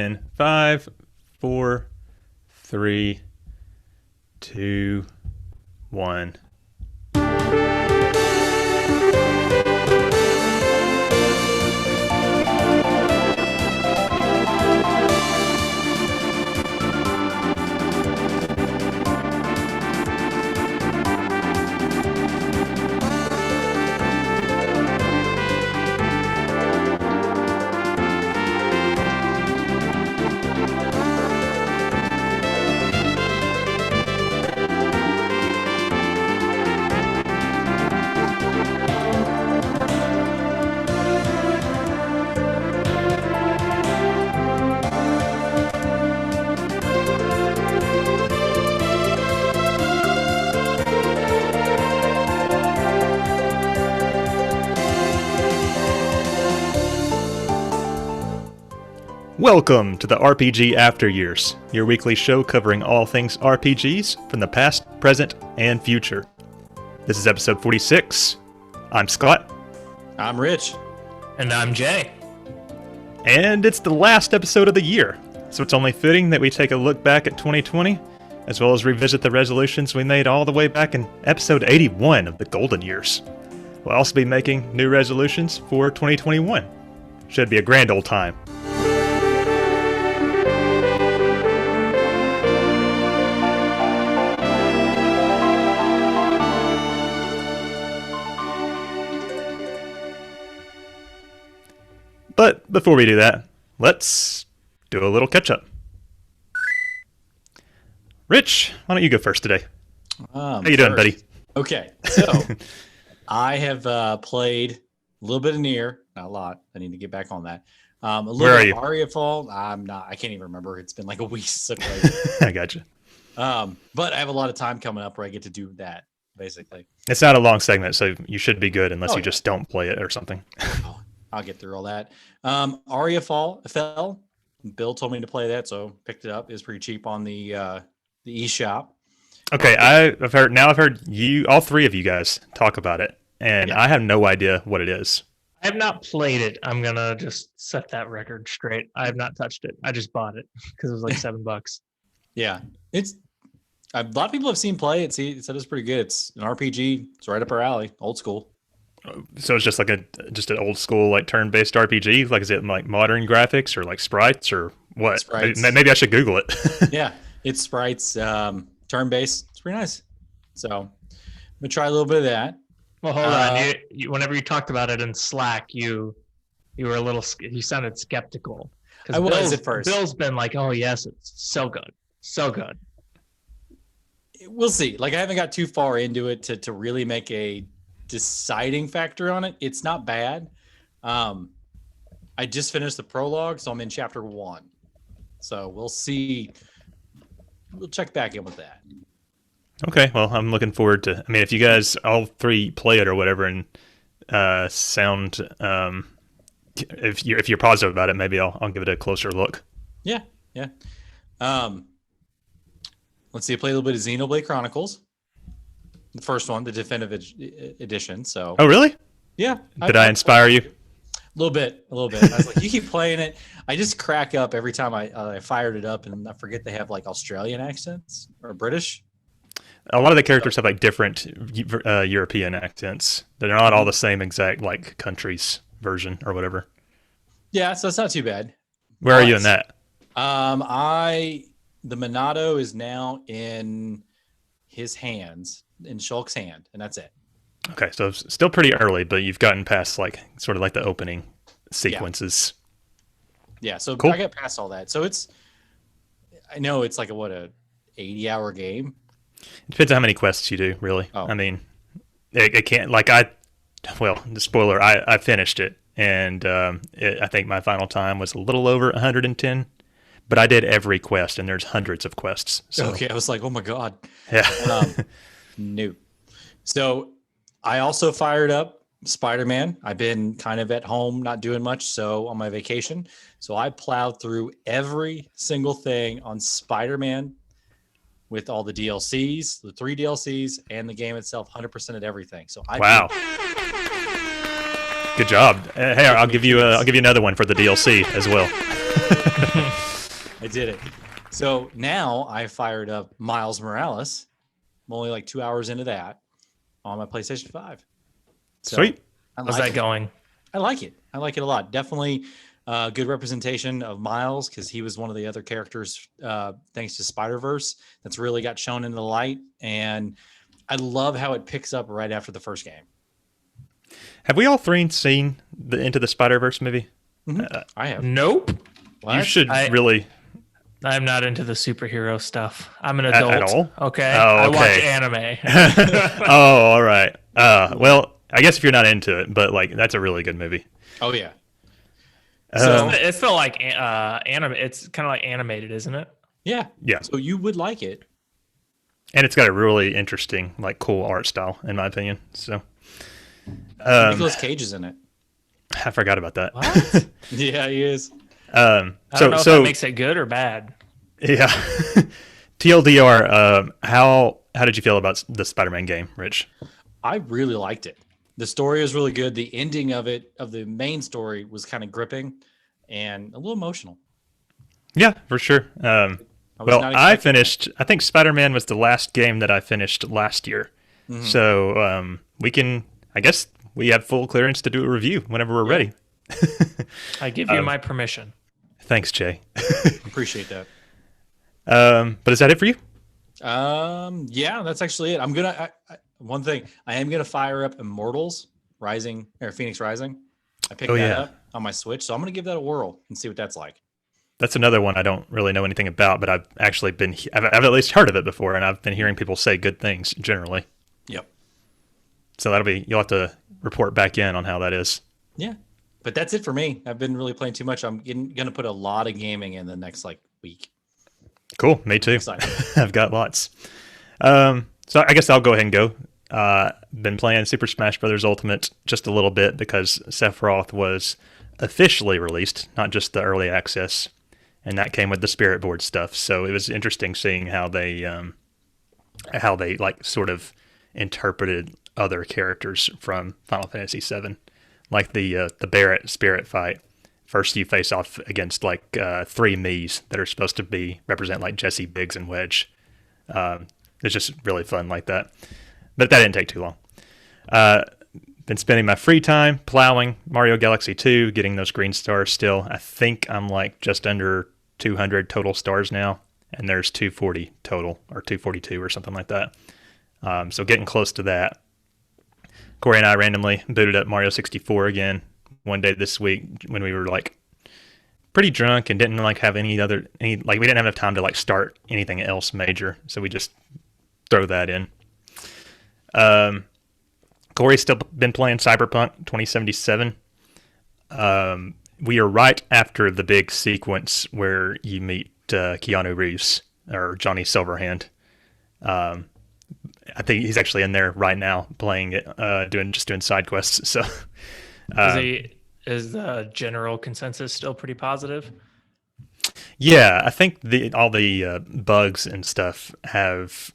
In 5, 4, 3, 2, 1. Welcome to the RPG After Years, your weekly show covering all things RPGs from the past, present, and future. This is episode 46. I'm Scott. I'm Rich. And I'm Jay. And it's the last episode of the year, so it's only fitting that we take a look back at 2020, as well as revisit the resolutions we made all the way back in episode 81 of the Golden Years. We'll also be making new resolutions for 2021. Should be a grand old time. But before we do that, let's do a little catch-up. Rich, why don't you go first today? How you doing, buddy? Okay, so I have played a little bit of NieR, not a lot. I need to get back on that. A little Where are bit you? of Ara Fell. I can't even remember. It's been like a week since I played it. I gotcha. But I have a lot of time coming up where I get to do that, basically. It's not a long segment, so you should be good unless Oh, you yeah. just don't play it or something. I'll get through all that. Ara Fell. Bill told me to play that, so picked it up. It's pretty cheap on the eShop. Okay, I've heard you, all three of you guys, talk about it, and Yeah. I have no idea what it is. I have not played it. I'm gonna just set that record straight. I have not touched it. I just bought it because it was like $7. Yeah, it's a lot of people have seen play it. Said it's pretty good. It's an RPG. It's right up our alley. Old school. So it's just like an old school like turn-based RPG. Like, is it like modern graphics or like sprites or what? Sprites. Maybe I should Google it. Yeah, it's sprites, turn-based. It's pretty nice. So I'm gonna try a little bit of that. Well, hold on. Whenever you talked about it in Slack, you were a little. You sounded skeptical. 'Cause I was at first. Bill's been like, "Oh yes, it's so good, so good." We'll see. Like, I haven't got too far into it to really make a deciding factor on it. It's not bad. I just finished the prologue, so I'm in chapter 1. So we'll see. We'll check back in with that. Okay, well, I'm looking forward to. I mean, if you guys all three play it or whatever, and sound, if you're positive about it, maybe I'll give it a closer look. Yeah. Let's see. I played a little bit of Xenoblade Chronicles, the first one, the definitive edition. So, Oh, really? yeah. Did I inspire you? A little bit. I was like, you keep playing it. I just crack up every time I fired it up, and I forget they have like Australian accents or British. A lot of the characters have like different European accents. They're not all the same exact like countries version or whatever. Yeah, so it's not too bad. Where are you in that? The Monado is now in his hands, in Shulk's hand, and that's it. Okay, so it's still pretty early, but you've gotten past like sort of like the opening sequences. Yeah, so Cool. I got past all that. So I know it's like a 80-hour game. It depends on how many quests you do, really. Oh. I mean, it can't like the spoiler, I finished it, and I think my final time was a little over 110, but I did every quest, and there's hundreds of quests. So Okay, I was like, oh my God. yeah. No. So I also fired up Spider-Man. I've been kind of at home, not doing much, so on my vacation. So I plowed through every single thing on Spider-Man with all the DLCs, the 3 DLCs, and the game itself, 100% of everything. So Wow. Good job. Hey, I'll give you another one for the DLC as well. I did it. So now I fired up Miles Morales. I'm only like 2 hours into that on my PlayStation 5. So Sweet. How's that going? I like it. I like it a lot. Definitely good representation of Miles because he was one of the other characters, thanks to Spider-Verse, that's really got shown into the light. And I love how it picks up right after the first game. Have we all three seen the Into the Spider-Verse movie? I have. Nope. What? You should really. I'm not into the superhero stuff. I'm an adult. At all? Okay. Oh, I watch okay. anime. Oh, all right. Well, I guess if you're not into it, but like that's a really good movie. Oh yeah. So it's still like anime. It's kind of like animated, isn't it? Yeah. Yeah. So you would like it. And it's got a really interesting, like, cool art style, in my opinion. So, Nicolas Cage is in it. I forgot about that. What? Yeah, he is. I don't know if that makes it good or bad. Yeah. TLDR. How did you feel about the Spider-Man game, Rich? I really liked it. The story was really good. The ending of it, of the main story, was kind of gripping and a little emotional. Yeah, for sure. I finished. I think Spider-Man was the last game that I finished last year. Mm-hmm. So we can. I guess we have full clearance to do a review whenever we're ready. I give you my permission. Thanks, Jay. Appreciate that. But is that it for you? Yeah, that's actually it. I'm gonna. One thing, I am gonna fire up Immortals Rising or Phoenix Rising. I picked that up on my Switch, so I'm gonna give that a whirl and see what that's like. That's another one I don't really know anything about, but I've actually I've at least heard of it before, and I've been hearing people say good things generally. Yep. So you'll have to report back in on how that is. Yeah. But that's it for me. I've been really playing too much. I'm going to put a lot of gaming in the next week. Cool. Me too. I've got lots. So I guess I'll go ahead and go. Been playing Super Smash Bros. Ultimate just a little bit because Sephiroth was officially released, not just the early access. And that came with the Spirit Board stuff. So it was interesting seeing how they like sort of interpreted other characters from Final Fantasy VII, like the Barret Spirit fight. First, you face off against like 3 Miis that are supposed to represent like Jesse, Biggs, and Wedge. It's just really fun like that. But that didn't take too long. Been spending my free time plowing Mario Galaxy 2, getting those green stars still. I think I'm like just under 200 total stars now, and there's 240 total, or 242 or something like that. So getting close to that. Corey and I randomly booted up Mario 64 again one day this week when we were like pretty drunk and didn't like have we didn't have enough time to like start anything else major, so we just throw that in. Corey's still been playing Cyberpunk 2077. We are right after the big sequence where you meet Keanu Reeves or Johnny Silverhand. I think he's actually in there right now playing it, doing side quests. So, is the general consensus still pretty positive? Yeah, I think all the bugs and stuff have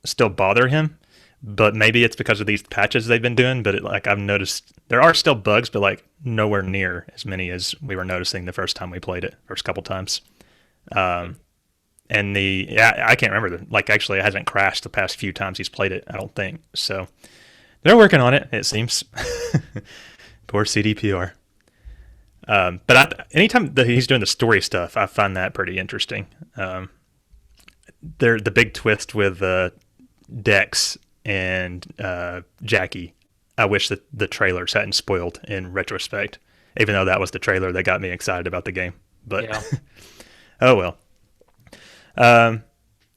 still bother him, but maybe it's because of these patches they've been doing. But I've noticed there are still bugs, but like nowhere near as many as we were noticing the first time we played it, first couple times. And I can't remember. Actually, it hasn't crashed the past few times he's played it, I don't think. So they're working on it, it seems. Poor CDPR. But anytime that he's doing the story stuff, I find that pretty interesting. The big twist with Dex and Jackie, I wish that the trailers hadn't spoiled in retrospect, even though that was the trailer that got me excited about the game. But yeah. Oh well.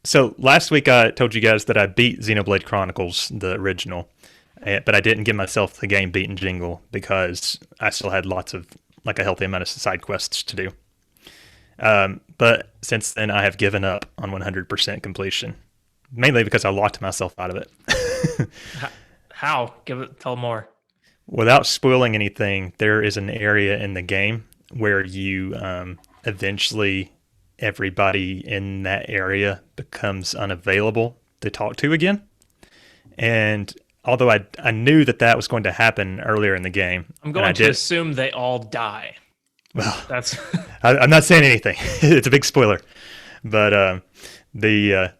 So last week I told you guys that I beat Xenoblade Chronicles, the original, but I didn't give myself the game beaten jingle because I still had lots of a healthy amount of side quests to do. But since then I have given up on 100% completion, mainly because I locked myself out of it. How? Tell more. Without spoiling anything, there is an area in the game where you eventually everybody in that area becomes unavailable to talk to again. And although I knew that was going to happen earlier in the game, I'm going to assume they all die. Well, That's I'm not saying anything. It's a big spoiler, but the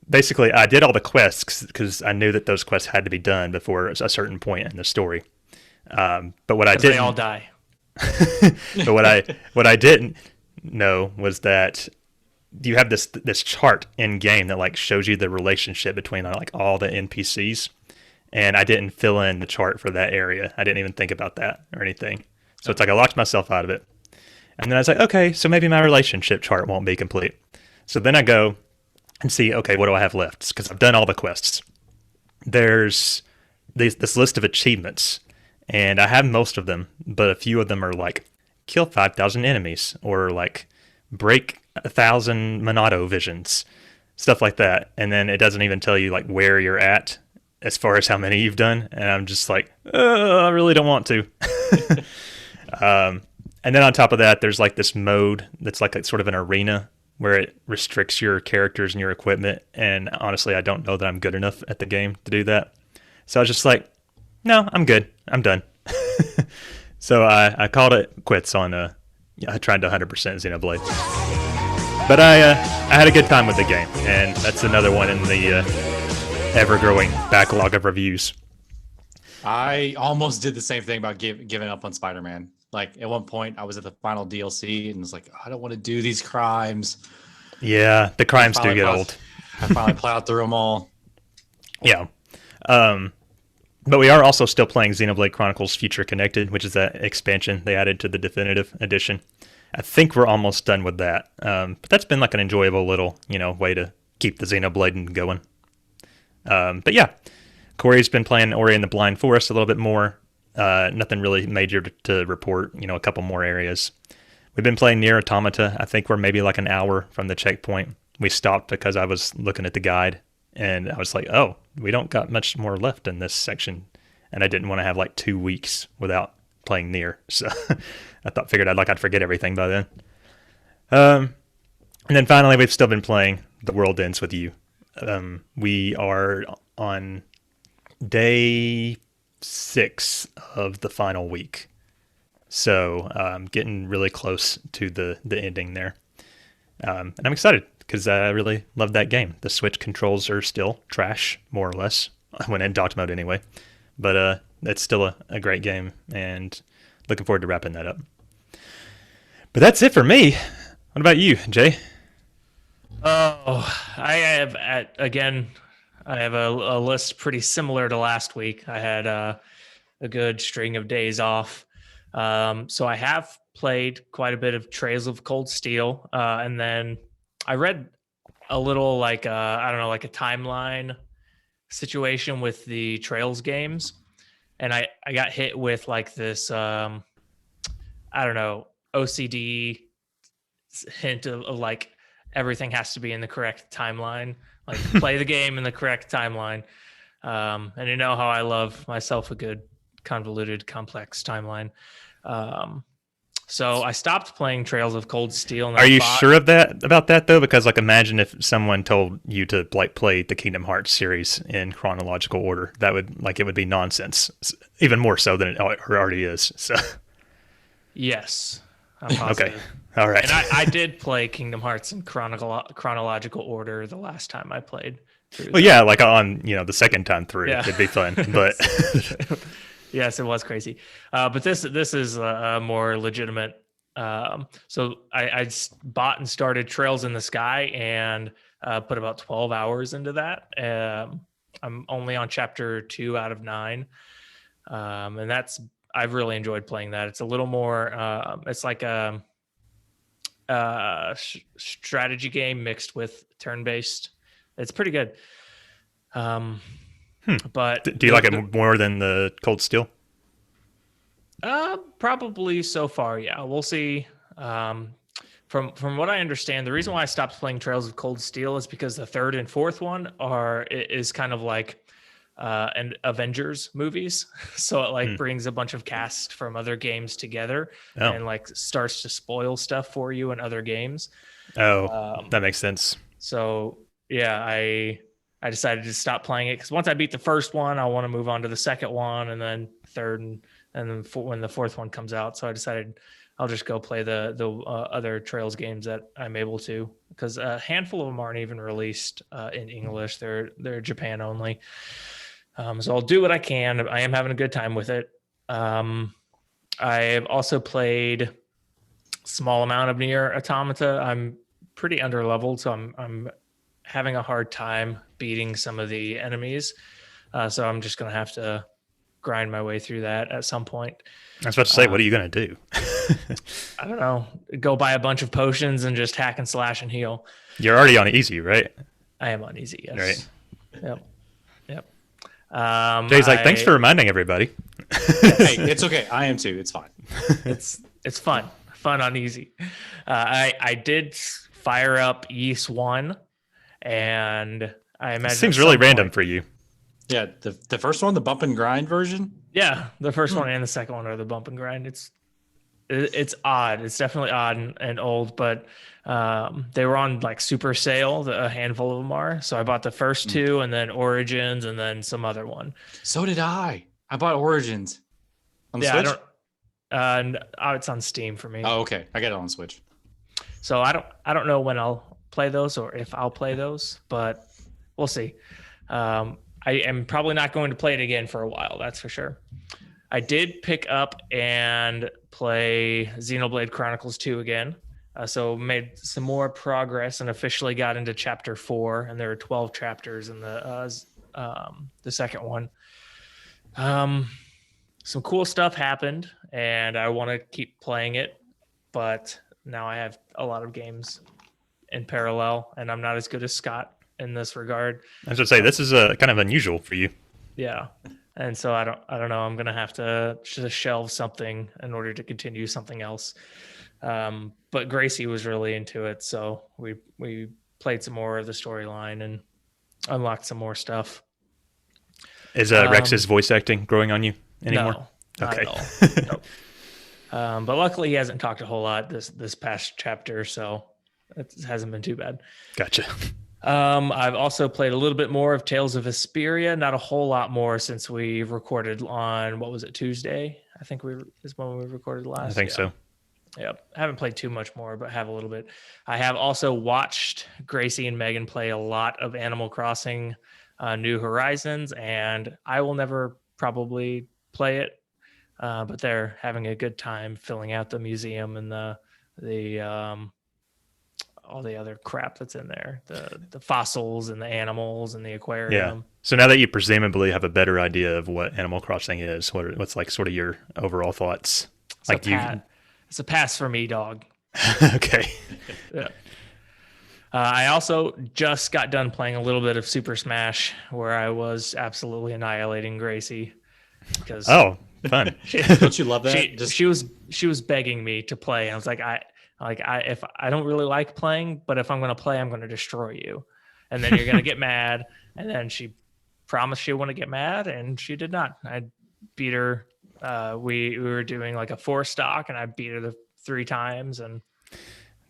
basically I did all the quests because I knew that those quests had to be done before a certain point in the story. But what I because they all didn't, die. but what I didn't know was that you have this chart in game that like shows you the relationship between like all the NPCs, and I didn't fill in the chart for that area. I didn't even think about that or anything. So it's like I locked myself out of it. And then I was like, okay, so maybe my relationship chart won't be complete. So then I go and see, okay, what do I have left? Because I've done all the quests. There's this list of achievements, and I have most of them, but a few of them are like kill 5,000 enemies or like break 1,000 Monado visions, stuff like that. And then it doesn't even tell you like where you're at as far as how many you've done. And I'm just like, I really don't want to. And then on top of that, there's like this mode that's like a, sort of an arena where it restricts your characters and your equipment. And honestly, I don't know that I'm good enough at the game to do that. So I was just like, no, I'm good. I'm done. So I called it quits on I tried to 100% Xenoblade. But I had a good time with the game, and that's another one in the ever-growing backlog of reviews. I almost did the same thing about giving up on Spider-Man. Like at one point, I was at the final DLC and was like, I don't want to do these crimes. Yeah, the crimes do get old. I finally plowed through them all. Yeah. But we are also still playing Xenoblade Chronicles Future Connected, which is that expansion they added to the Definitive Edition. I think we're almost done with that. But that's been like an enjoyable little, way to keep the Xenoblade going. But yeah, Corey's been playing Ori and the Blind Forest a little bit more. Nothing really major to report, a couple more areas. We've been playing NieR Automata. I think we're maybe like an hour from the checkpoint. We stopped because I was looking at the guide, and I was like, oh, we don't got much more left in this section. And I didn't want to have like 2 weeks without playing NieR. So figured I'd forget everything by then. And then finally, we've still been playing The World Ends With You. We are on day 6 of the final week. So getting really close to the ending there. And I'm excited because I really love that game. The Switch controls are still trash, more or less, when in docked mode anyway. But it's still a great game, and looking forward to wrapping that up. But that's it for me. What about you, Jay? Oh, I have I have a list pretty similar to last week. I had a good string of days off. So I have played quite a bit of Trails of Cold Steel, and then I read a little like I don't know, like a timeline situation with the Trails games, and I got hit with like this I don't know, OCD hint of like everything has to be in the correct timeline, like play the game in the correct timeline. And you know how I love myself a good convoluted, complex timeline. So I stopped playing Trails of Cold Steel. And Are you sure about that though? Because like, imagine if someone told you to like play the Kingdom Hearts series in chronological order. That would it would be nonsense, even more so than it already is. So yes, I'm positive. Okay, all right. And I did play Kingdom Hearts in chronological order the last time I played. Well, yeah, like on the second time through, Yeah. it'd be fun, but. Yes, it was crazy. But this is a more legitimate. So I bought and started Trails in the Sky and put about 12 hours into that. I'm only on chapter 2 out of 9. And I've really enjoyed playing that. It's a little more, it's like a strategy game mixed with turn-based. It's pretty good. But do you like it more than the Cold Steel? Probably so far. Yeah, we'll see. From what I understand, the reason why I stopped playing Trails of Cold Steel is because the third and fourth one is kind of like an Avengers movies. So it like brings a bunch of cast from other games together and like starts to spoil stuff for you in other games. Oh, that makes sense. So yeah, I decided to stop playing it because once I beat the first one, I want to move on to the second one and then third and then when the fourth one comes out. So I decided I'll just go play the other Trails games that I'm able to, because a handful of them aren't even released in English. They're Japan only. So I'll do what I can. I am having a good time with it. I've also played a small amount of NieR Automata. I'm pretty underleveled, so I'm having a hard time beating some of the enemies. So I'm just going to have to grind my way through that at some point. I was about to say, what are you going to do? I don't know. Go buy a bunch of potions and just hack and slash and heal. You're already on easy, right? I am on easy, yes. Right. Yep. Jay's like, thanks for reminding everybody. Hey, it's okay. I am too. It's fine. It's fun on easy. I did fire up Ys 1, and I imagine It seems really random for you. Yeah, the first one, the bump and grind version. Yeah, the first one and the second one are the bump and grind. It's odd. It's definitely odd and old, but they were on like super sale. A handful of them are. So I bought the first two, and then Origins, and then some other one. So did I. I bought Origins on the Switch. It's on Steam for me. Oh, okay. I got it on Switch. So I don't know when I'll play those or if I'll play those, but we'll see. I am probably not going to play it again for a while. That's for sure. I did pick up and play Xenoblade Chronicles 2 again. So made some more progress and officially got into chapter 4, and there are 12 chapters in the second one. Some cool stuff happened, and I want to keep playing it, but now I have a lot of games in parallel, and I'm not as good as Scott in this regard. I was going to say, this is kind of unusual for you. Yeah. And so I don't know. I'm going to have to just shelve something in order to continue something else. But Gracie was really into it. So we played some more of the storyline and unlocked some more stuff. Is Rex's voice acting growing on you anymore? No, not okay. at all. Nope. But luckily he hasn't talked a whole lot this past chapter, so it hasn't been too bad. Gotcha. I've also played a little bit more of Tales of Vesperia, not a whole lot more since we recorded on, what was it, Tuesday? I think is when we recorded last. I think so. Yep. I haven't played too much more, but have a little bit. I have also watched Gracie and Megan play a lot of Animal Crossing New Horizons, and I will never probably play it, but they're having a good time filling out the museum and the all the other crap that's in there, the fossils and the animals and the aquarium. Yeah. So now that you presumably have a better idea of what Animal Crossing is, what's like sort of your overall thoughts? It's a pass for me, dog. Okay. Yeah. I also just got done playing a little bit of Super Smash, where I was absolutely annihilating Gracie. Because fun. Don't you love that? She was begging me to play. I was like, if I don't really like playing, but if I'm going to play, I'm going to destroy you, and then you're going to get mad. And then she promised she wouldn't get mad, and she did not. I beat her. We were doing like a 4-stock, and I beat her 3 times. And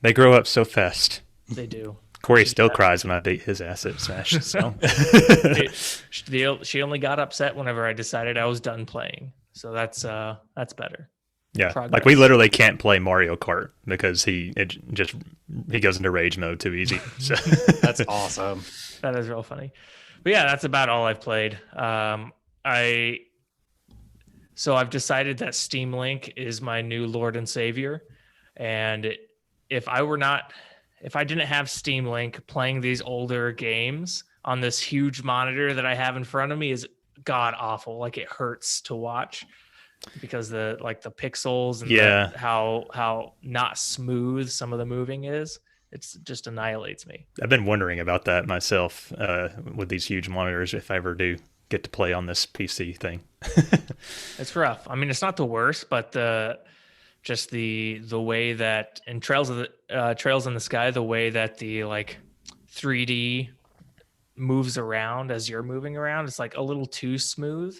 they grow up so fast. They do. Corey still cries when I beat his ass at Smash. So she only got upset whenever I decided I was done playing. So that's better. Yeah, Progress. like we literally can't play Mario Kart because he goes into rage mode too easy. So that's awesome. That is real funny. But yeah, that's about all I've played. So I've decided that Steam Link is my new Lord and Savior, and if I didn't have Steam Link, playing these older games on this huge monitor that I have in front of me is god awful. Like, it hurts to watch because the pixels and how not smooth some of the moving is. It's just annihilates me. I've been wondering about that myself with these huge monitors, if I ever do get to play on this PC thing. It's rough. I mean, it's not the worst, but the way that in Trails in the Sky, the way that the 3D moves around as you're moving around, it's like a little too smooth.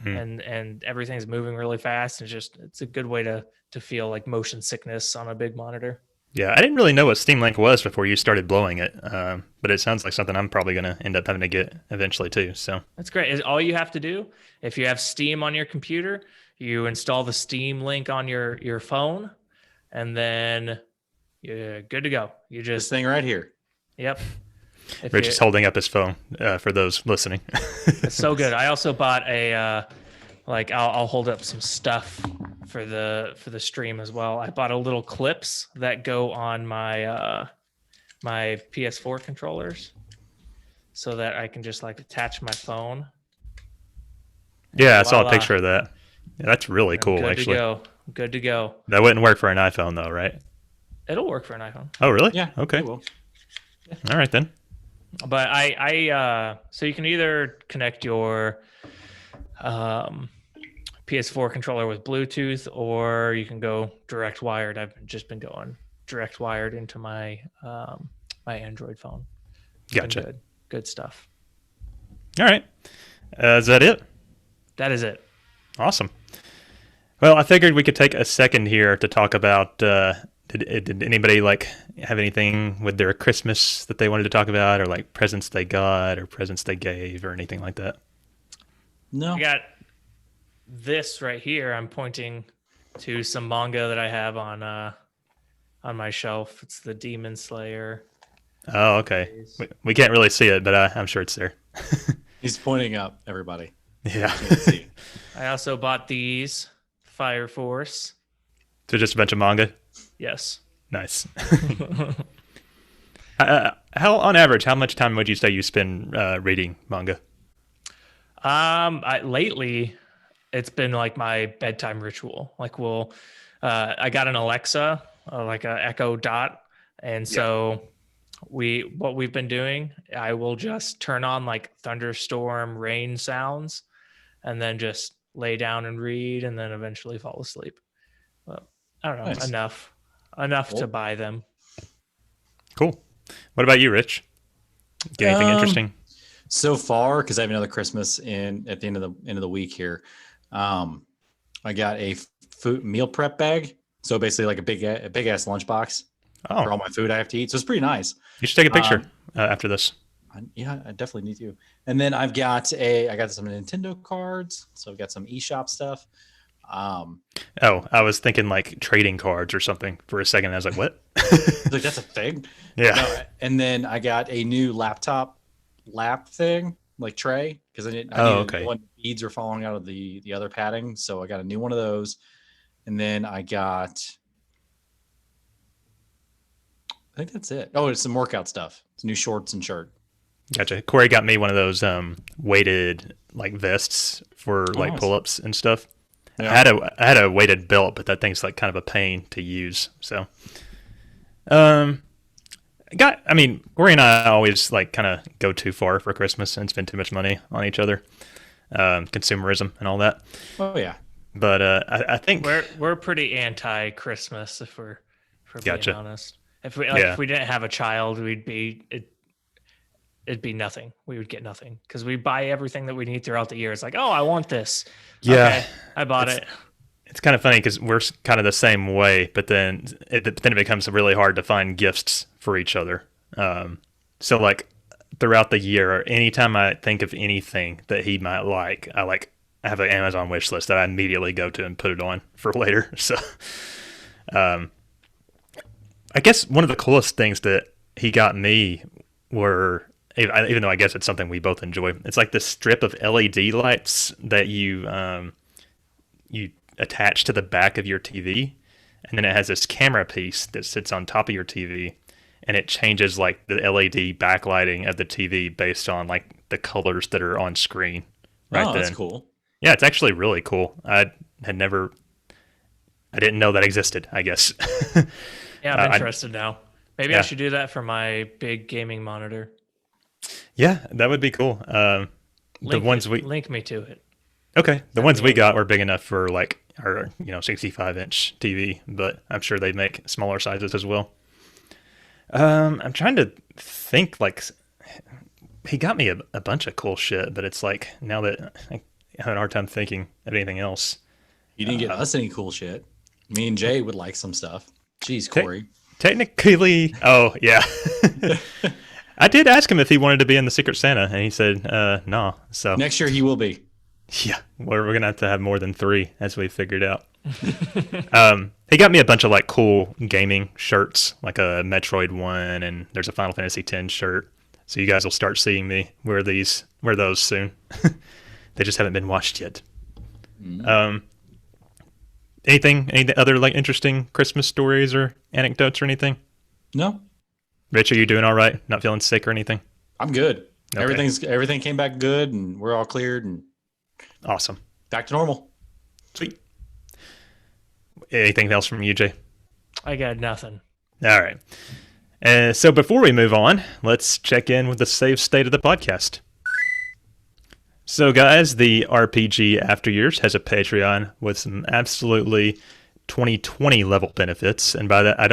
Mm-hmm. and everything's moving really fast, and it's a good way to feel like motion sickness on a big monitor. Yeah, I didn't really know what Steam Link was before you started blowing it, but it sounds like something I'm probably going to end up having to get eventually too. So that's great. All you have to do, if you have Steam on your computer, you install the Steam Link on your phone, and then you're good to go. You This just thing right here. Yep. If Rich you- is holding up his phone for those listening. It's so good. I also bought a I'll hold up some stuff for the stream as well. I bought a little clips that go on my my PS4 controllers so that I can just like attach my phone. Yeah, I saw a Voila. picture of that. Yeah, that's really I'm cool, good actually. to go. Good to go. That wouldn't work for an iPhone, though, right? It'll work for an iPhone. Oh, really? Yeah. Okay. it will. All right, then. But so you can either connect your PS4 controller with Bluetooth, or you can go direct wired. I've just been going direct wired into my my Android phone. Been Gotcha. Good stuff. All right. Is that it? That is it. Awesome. Well, I figured we could take a second here to talk about. Did anybody like have anything with their Christmas that they wanted to talk about, or like presents they got, or presents they gave, or anything like that? No. I got this right here. I'm pointing to some manga that I have on my shelf. It's the Demon Slayer. Oh, okay. We can't really see it, but I'm sure it's there. He's pointing up, everybody. Yeah. Can't see. I also bought these Fire Force. So just a bunch of manga. Yes. Nice. How on average, how much time would you say you spend reading manga? Lately, it's been like my bedtime ritual. Like, I got an Alexa, like a Echo Dot, and so what we've been doing, I will just turn on like thunderstorm, rain sounds, and then just lay down and read, and then eventually fall asleep. But I don't know, Nice. enough Cool. to buy them. Cool. What about you, Rich? Get anything interesting? So far, because I have another Christmas at the end of the week here, I got a meal prep bag. So basically, like a big ass lunchbox for all Oh, my food I have to eat. So it's pretty nice. you should take a picture after this. I definitely need to. And then I got some Nintendo cards. So I've got some eShop stuff. Oh, I was thinking like trading cards or something for a second. I was like, what? Like that's a thing. Yeah. No, and then I got a new lap thing, like tray, because I needed okay. one beads are falling out of the other padding, so I got a new one of those. And then I think that's it. Oh, it's some workout stuff. It's new shorts and shirt. Gotcha. Corey got me one of those weighted like vests for like nice. pull-ups and stuff. Yeah. I had a weighted belt, but that thing's like kind of a pain to use. So, Corey and I always like kind of go too far for Christmas and spend too much money on each other, consumerism and all that. Oh yeah. But I think We're pretty anti-Christmas if we're Gotcha. being honest. If we Yeah. if we didn't have a child, it'd be nothing. We would get nothing because we buy everything that we need throughout the year. It's like, oh, I want this. Yeah. Okay, I bought it. it's kind of funny because we're kind of the same way, but then it becomes really hard to find gifts for each other. So like throughout the year, anytime I think of anything that he might like, I have an Amazon wish list that I immediately go to and put it on for later. So, I guess one of the coolest things that he got me were, even though I guess it's something we both enjoy, it's like this strip of LED lights that you attach to the back of your TV, and then it has this camera piece that sits on top of your TV, and it changes like the LED backlighting of the TV based on like the colors that are on screen. Right then. That's cool. Yeah, it's actually really cool. I didn't know that existed, I guess. Yeah, I'm interested now. Maybe yeah. I should do that for my big gaming monitor. Yeah, that would be cool. Link me to it. Okay, the ones we got were big enough for like our 65-inch TV, but I'm sure they make smaller sizes as well. I'm trying to think, like, he got me a bunch of cool shit, but it's like now that I have a hard time thinking of anything else. You didn't get us any cool shit. Me and Jay would like some stuff. Jeez, Corey. Technically, oh yeah. I did ask him if he wanted to be in the Secret Santa, and he said no. So Next year he will be. Yeah, we're gonna have to have more than 3, as we figured out. He got me a bunch of like cool gaming shirts, like a Metroid one, and there's a Final Fantasy X shirt. So you guys will start seeing me wear those soon. They just haven't been washed yet. Mm. Any other like interesting Christmas stories or anecdotes or anything? No, Rich, are you doing all right? Not feeling sick or anything? I'm good. Okay. Everything came back good, and we're all cleared and Awesome. back to normal. Sweet. Anything else from you, Jay? I got nothing. All right. So before we move on, let's check in with the save state of the podcast. So, guys, the RPG After Years has a Patreon with some absolutely 2020 level benefits, and by that I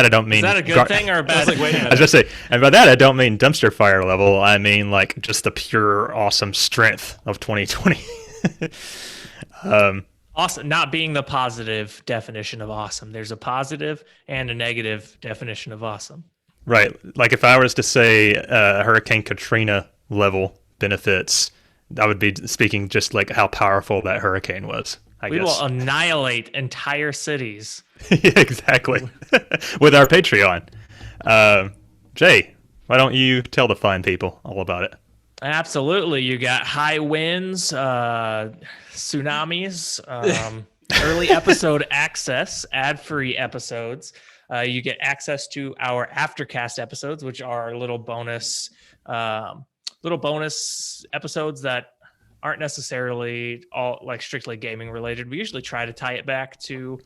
don't mean Is that a good thing or a bad thing? Wait a I was minute. just say, and by that I don't mean dumpster fire level. I mean like just the pure awesome strength of 2020. Awesome, not being the positive definition of awesome. There's a positive and a negative definition of awesome. Right. Like if I was to say Hurricane Katrina level benefits, I would be speaking just like how powerful that hurricane was, I We guess. will annihilate entire cities. Yeah, exactly. With our Patreon. Jay, why don't you tell the fine people all about it? Absolutely. You got high winds, tsunamis, early episode access, ad-free episodes. You get access to our aftercast episodes, which are little bonus episodes that aren't necessarily all like strictly gaming related. We usually try to tie it back to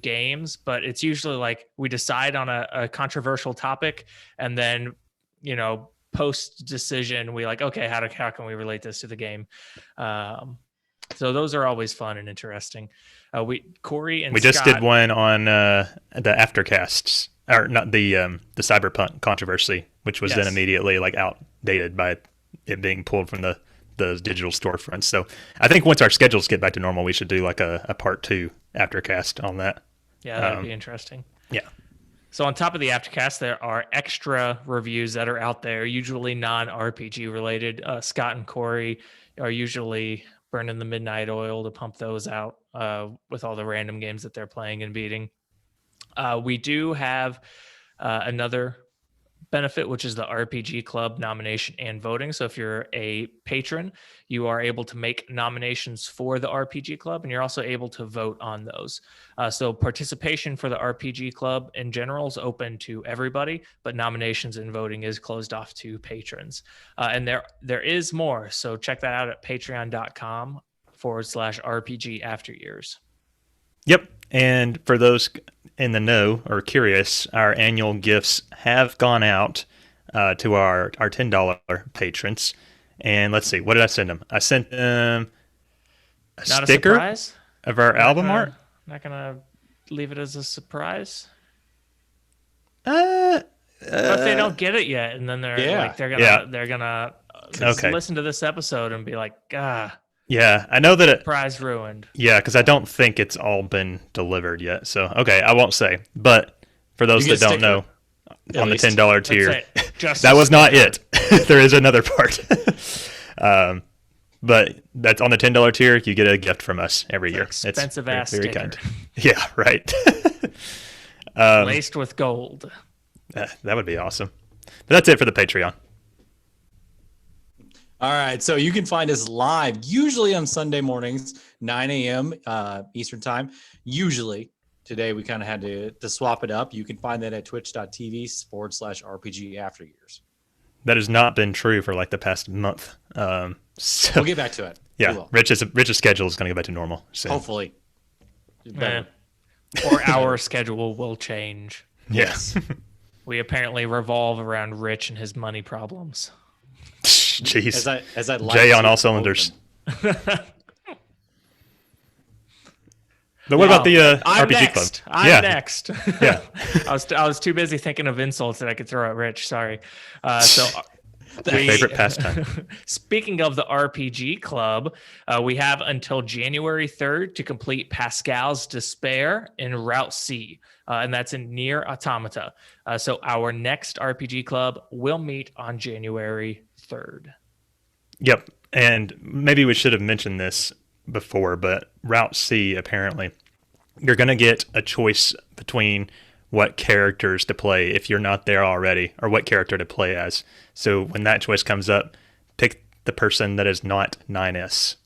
games, but it's usually like we decide on a controversial topic, and then post decision we like, okay, how can we relate this to the game? So those are always fun and interesting. Corey and We just Scott, did one on the aftercasts, or not the cyberpunk controversy, which was then Yes. immediately like outdated by it being pulled from the digital storefronts. So I think once our schedules get back to normal, we should do like a part 2 aftercast on that. Yeah, that'd be interesting. Yeah. So on top of the aftercast, there are extra reviews that are out there, usually non-RPG related. Scott and Corey are usually burning the midnight oil to pump those out with all the random games that they're playing and beating. We do have another benefit, which is the RPG Club nomination and voting. So if you're a patron, you are able to make nominations for the RPG Club, and you're also able to vote on those. So participation for the RPG Club in general is open to everybody, but nominations and voting is closed off to patrons. And there is more. So check that out at patreon.com/RPG After Years. Yep. And for those in the know or curious, our annual gifts have gone out to our $10 patrons. And let's see, what did I send them? I sent them a Not sticker a surprise. of our album art. Not gonna leave it as a surprise. Uh, But if they don't get it yet, and then they're Yeah. they're gonna Okay. listen to this episode and be like, yeah, I know that it. prize ruined. Yeah, because I don't think it's all been delivered yet. So okay, I won't say. But for those You that get a don't know, sticker, on the least. $10 That's tier, it. Just that a was not sticker. it. There is another part. But that's on the $10 tier. You get a gift from us every year. expensive very, ass very sticker. kind. Yeah, right. Laced with gold. That would be awesome. But that's it for the Patreon. All right, so you can find us live usually on Sunday mornings, 9 a.m. Eastern time. Usually, today we kind of had to swap it up. You can find that at twitch.tv/RPG After Years. That has not been true for like the past month. So We'll get back to it. We yeah, will. Rich's schedule is going to go back to normal soon. Hopefully. Better. Or our schedule will change. Yes. We apparently revolve around Rich and his money problems. Jeez. As I like Jay on to all quote cylinders. them. But what about the I'm RPG next. Club? I'm yeah. next. Yeah. I was too busy thinking of insults that I could throw at Rich. Sorry. So Favorite pastime. Speaking of the RPG Club, we have until January 3rd to complete Pascal's Despair in Route C, and that's in NieR Automata. So our next RPG Club will meet on January 3rd. Yep. and maybe we should have mentioned this before, but Route C, apparently, you're going to get a choice between what characters to play if you're not there already, or what character to play as. So when that choice comes up, pick the person that is not 9S.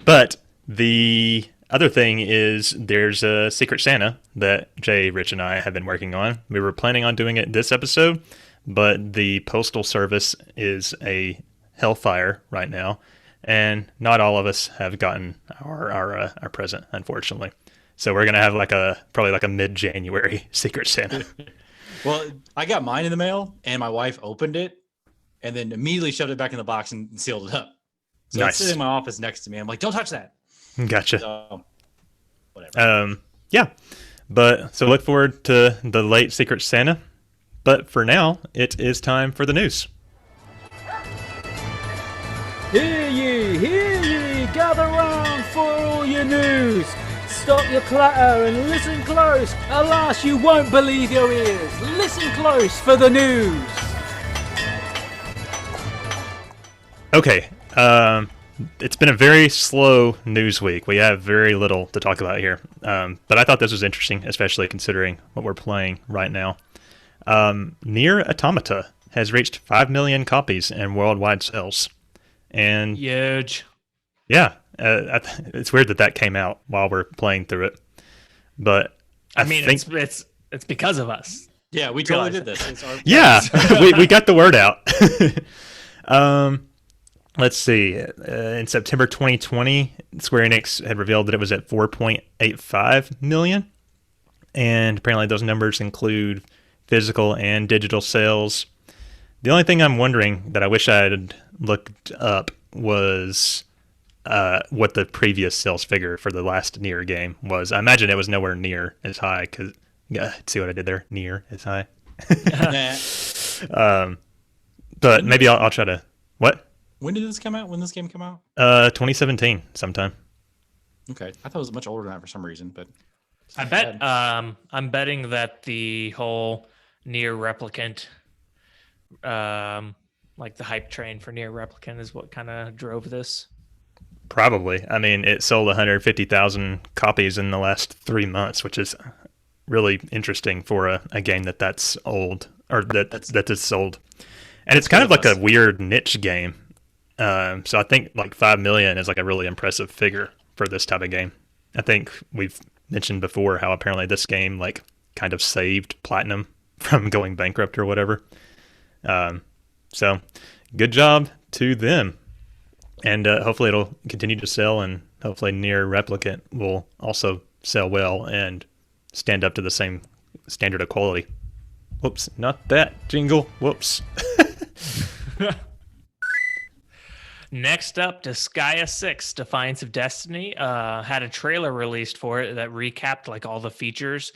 But the other thing is there's a Secret Santa that Jay, Rich, and I have been working on. We were planning on doing it this episode, but the Postal Service is a hellfire right now, and not all of us have gotten our present, unfortunately. So we're gonna have probably a mid-January Secret Santa. Well, I got mine in the mail, and my wife opened it, and then immediately shoved it back in the box and sealed it up. So Nice. it's sitting in my office next to me. I'm like, don't touch that. Gotcha. So, whatever. Yeah. But so look forward to the late Secret Santa. But for now, it is time for the news. Hear ye, gather round for all your news. Stop your clatter and listen close. Alas, you won't believe your ears. Listen close for the news. Okay. It's been a very slow news week. We have very little to talk about here. But I thought this was interesting, especially considering what we're playing right now. NieR Automata has reached 5 million copies in worldwide sales. And Huge. yeah, it's weird that came out while we're playing through it. But I mean, think it's because of us. Yeah, we totally did this. It's our yeah, we got the word out. Let's see. In September 2020, Square Enix had revealed that it was at 4.85 million. And apparently those numbers include physical and digital sales. The only thing I'm wondering that I wish I had looked up was what the previous sales figure for the last NieR game was. I imagine it was nowhere near as high because, see what I did there? NieR is high. But maybe I'll try to, what? When did this come out? When this game come out? 2017 sometime. Okay. I thought it was much older than that for some reason, but I bet I'm betting that the whole NieR Replicant, like the hype train for NieR Replicant is what kind of drove this. Probably. I mean, it sold 150,000 copies in the last 3 months, which is really interesting for a game that's old, or that's sold. And it's kind of like a weird niche game. So I think like 5 million is like a really impressive figure for this type of game. I think we've mentioned before how apparently this game like kind of saved Platinum from going bankrupt or whatever. So good job to them. And hopefully it'll continue to sell, and hopefully NieR Replicant will also sell well and stand up to the same standard of quality. Whoops, not that jingle. Whoops. Next up, Disgaea 6, Defiance of Destiny, had a trailer released for it that recapped like all the features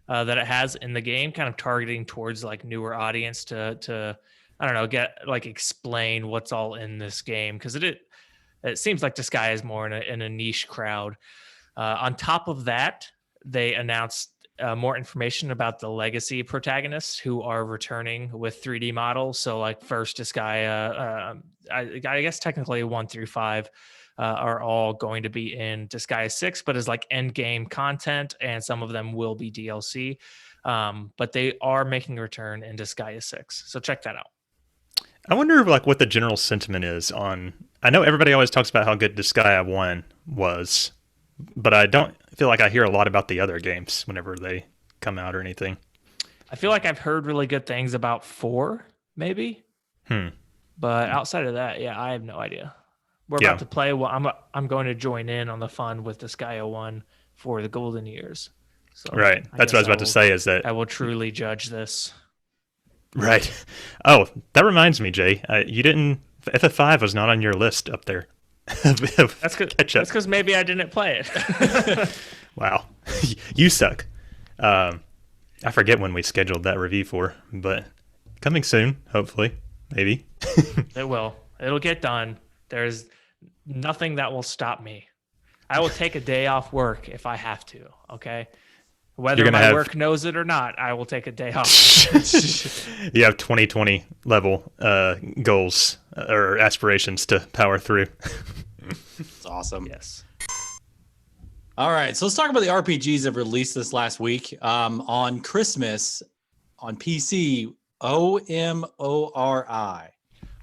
that it has in the game, kind of targeting towards like newer audience to I don't know, explain what's all in this game, because it seems like Disgaea is more in a niche crowd. On top of that, they announced more information about the legacy protagonists who are returning with 3D models. So like first Disgaea, I guess technically 1 through 5 are all going to be in Disgaea 6, but as like end game content, and some of them will be DLC. But they are making a return in Disgaea 6. So check that out. I wonder like what the general sentiment is on. I know everybody always talks about how good Disgaea 1 was, but I don't feel like I hear a lot about the other games whenever they come out or anything. I feel like I've heard really good things about 4, maybe. But outside of that, yeah, I have no idea. We're about to play. Well, I'm going to join in on the fun with Disgaea 1 for the golden years. So right. That's what I was about to say, is that I will truly judge this. Right. Oh, that reminds me, Jay. You didn't. FF5 was not on your list up there. That's because maybe I didn't play it. Wow, you suck. I forget when we scheduled that review for, but coming soon, hopefully, maybe. It will. It'll get done. There's nothing that will stop me. I will take a day off work if I have to. Okay. Whether gonna my have- work knows it or not, I will take a day off. You have 2020 level goals or aspirations to power through. It's awesome. Yes. All right, so let's talk about the RPGs that released this last week. On Christmas, on PC, OMORI.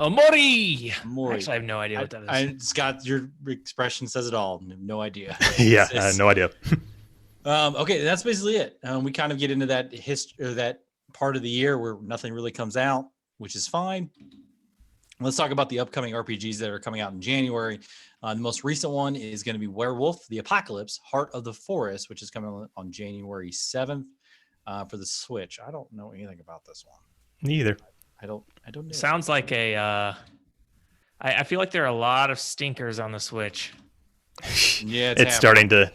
Omori! Mori. Actually, I have no idea what that is. Scott, your expression says it all. No idea. Yeah, I had no idea. Okay, that's basically it. We kind of get into that history, or that part of the year where nothing really comes out, which is fine. Let's talk about the upcoming RPGs that are coming out in January. The most recent one is going to be Werewolf: The Apocalypse: Heart of the Forest, which is coming on January 7th for the Switch. I don't know anything about this one. Neither. I don't know. Sounds like a. I feel like there are a lot of stinkers on the Switch. Yeah, It's starting to,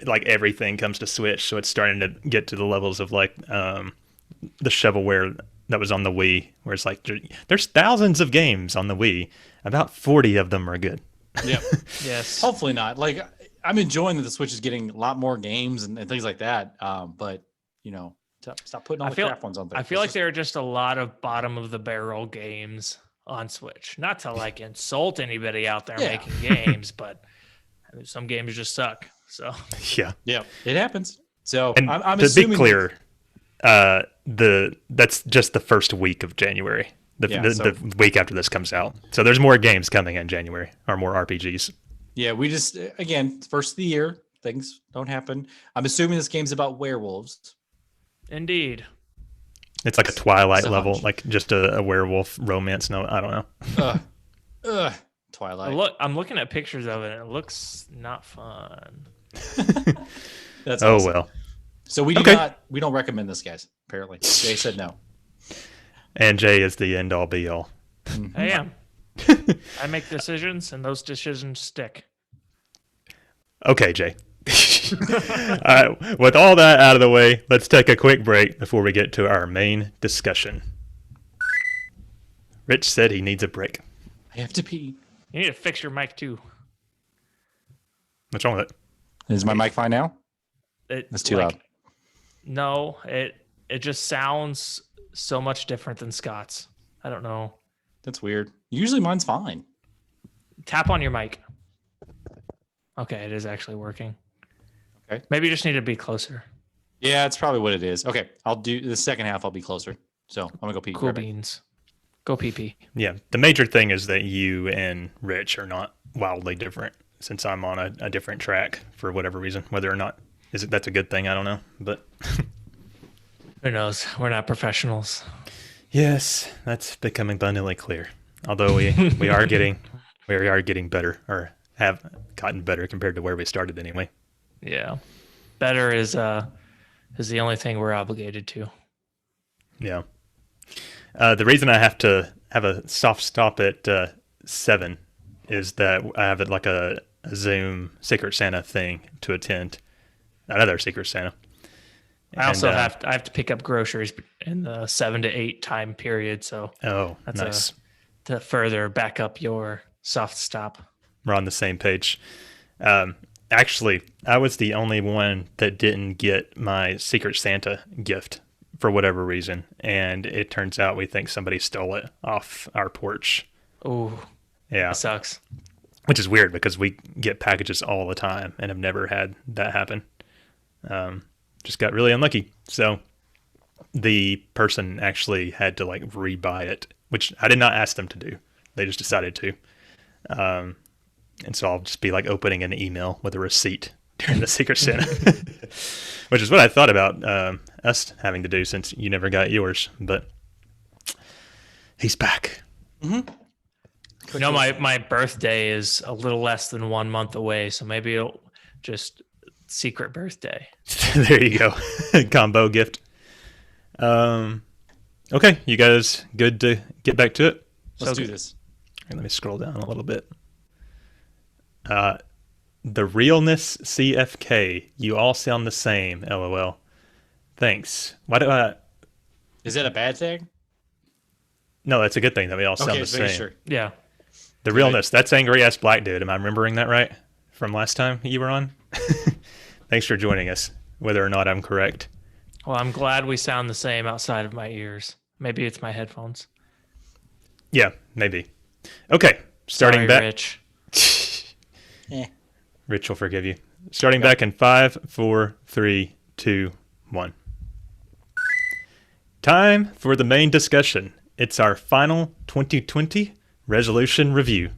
like, everything comes to Switch, so it's starting to get to the levels of, like, the shovelware that was on the Wii, where it's like, there's thousands of games on the Wii. About 40 of them are good. Yeah. Yes. Hopefully not. Like, I'm enjoying that the Switch is getting a lot more games and things like that. But, stop putting all the crap ones on there. I feel like there are just a lot of bottom of the barrel games on Switch. Not to like insult anybody out there making games, but some games just suck. So Yeah. Yeah, it happens. So And I'm to assuming be clear, that's just the first week of January. The week after this comes out. So there's more games coming in January, or more RPGs. Yeah, we just, again, first of the year, things don't happen. I'm assuming this game's about werewolves. indeed. It's like a Twilight It's a level, hunch. like just a werewolf romance. No, I don't know. Twilight. I'm looking at pictures of it and it looks not fun. That's Oh awesome. well. So we don't recommend this, guys. Apparently, Jay said no. And Jay is the end all be all. I am. I make decisions and those decisions stick. Okay, Jay. All right, with all that out of the way, let's take a quick break before we get to our main discussion. Rich said he needs a break. I have to pee. You need to fix your mic too. What's wrong with it? Is my mic fine now? That's too loud. No, it just sounds so much different than Scott's. I don't know. That's weird. Usually mine's fine. Tap on your mic. Okay, it is actually working. Okay. Maybe you just need to be closer. Yeah, that's probably what it is. Okay, I'll do the second half. I'll be closer. So I'm gonna go pee. Cool Right back. beans. Go pee pee. Yeah, the major thing is that you and Rich are not wildly different, since I'm on a different track for whatever reason. Whether or not that's a good thing, I don't know. But Who knows? We're not professionals. yes, that's becoming abundantly clear. Although we are getting better, or have gotten better compared to where we started anyway. Yeah. Better is the only thing we're obligated to. Yeah. The reason I have to have a soft stop at 7 is that I have like a Zoom Secret Santa thing to attend. Another Secret Santa. I also And, have to pick up groceries in the 7 to 8 time period. So Oh, that's nice. to further back up your soft stop. We're on the same page. Actually, I was the only one that didn't get my Secret Santa gift for whatever reason. And it turns out we think somebody stole it off our porch. Oh, Yeah. that sucks. Which is weird because we get packages all the time and have never had that happen. Just got really unlucky. So the person actually had to like rebuy it, which I did not ask them to do. They just decided to. And so I'll just be like opening an email with a receipt during the Secret Santa, which is what I thought about us having to do since you never got yours. But he's back. You know, my birthday is a little less than 1 month away, so maybe it'll just secret birthday. There you go. Combo gift. Okay, you guys good to get back to it? Let's do this. Let me scroll down a little bit. The realness CFK. You all sound the same. LOL. Thanks. Why do I? Is that a bad thing? No, that's a good thing that we all sound Okay, the just making same. sure. Yeah. The realness. That's angry ass black dude. Am I remembering that right from last time you were on? Thanks for joining us. whether or not I'm correct. Well, I'm glad we sound the same outside of my ears. Maybe it's my headphones. Yeah, maybe. Okay, starting Sorry, back. Rich. Rich will forgive you. Starting back in 5, 4, 3, 2, 1. Time for the main discussion. It's our final 2020 resolution review.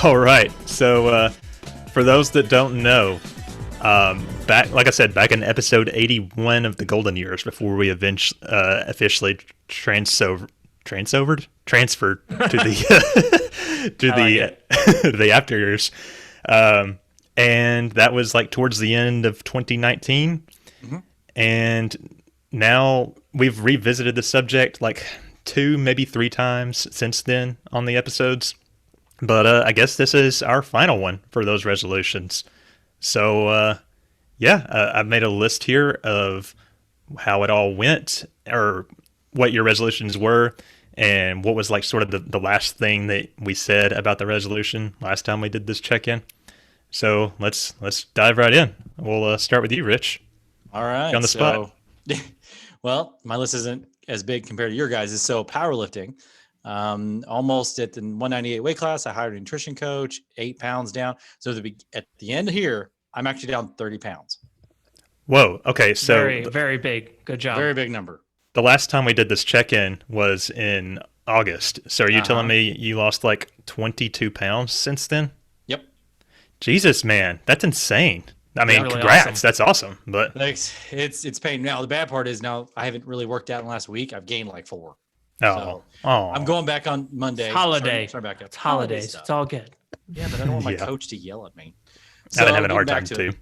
All right. So, for those that don't know, like I said, back in episode 81 of the Golden Years, before we officially transferred to the to the after years, and that was like towards the end of 2019, and now we've revisited the subject like 2, maybe 3 times since then on the episodes. But I guess this is our final one for those resolutions. So, I've made a list here of how it all went, or what your resolutions were, and what was like sort of the last thing that we said about the resolution last time we did this check-in. So let's dive right in. We'll start with you, Rich. All right. On the spot. Well, my list isn't as big compared to your guys'. So powerlifting. Almost at the 198 weight class, I hired a nutrition coach, 8 pounds down. So at the end here, I'm actually down 30 pounds. Whoa. Okay. So Very, very big. Good job. Very big number. the last time we did this check-in was in August. So are you telling me you lost like 22 pounds since then? Yep. Jesus, man, that's insane. I mean, really congrats. awesome. That's awesome. But Thanks. It's pain. Now the bad part is now I haven't really worked out in the last week. I've gained like 4. I'm going back on Monday. It's holiday. Start back up. It's holidays. Stuff. It's all good. Yeah, but I don't want my coach to yell at me. I've been having a getting hard back time to too.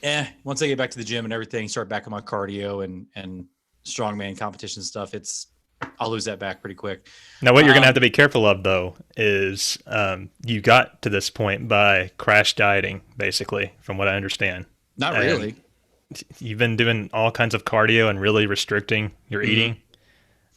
it. Once I get back to the gym and everything, start back on my cardio and strongman competition stuff, I'll lose that back pretty quick. Now, what you're going to have to be careful of, though, is you got to this point by crash dieting, basically, from what I understand. Not really. You've been doing all kinds of cardio and really restricting your eating.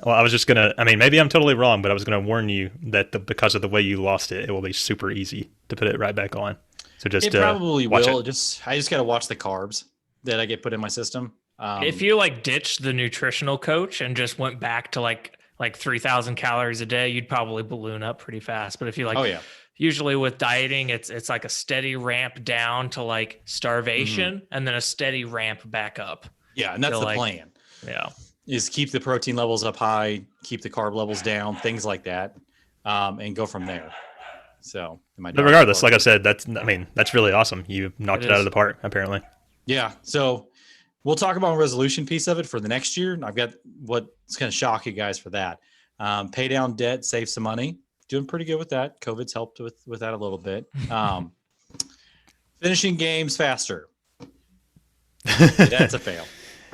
Well, I was just going to, I mean, maybe I'm totally wrong, but I was going to warn you that because of the way you lost it, it will be super easy to put it right back on. So just it probably watch will. it. I just got to watch the carbs that I get put in my system. If you like ditched the nutritional coach and just went back to like 3,000 calories a day, you'd probably balloon up pretty fast. But if you usually with dieting, it's like a steady ramp down to like starvation and then a steady ramp back up. Yeah, and that's the plan. Yeah. Is keep the protein levels up high, keep the carb levels down, things like that, and go from there. So, but regardless, like I said, that's really awesome. You knocked it out of the park, apparently. Yeah. So we'll talk about a resolution piece of it for the next year. I've got what's going to shock you guys for that. Pay down debt, save some money. Doing pretty good with that. COVID's helped with that a little bit. Finishing games faster. That's a fail.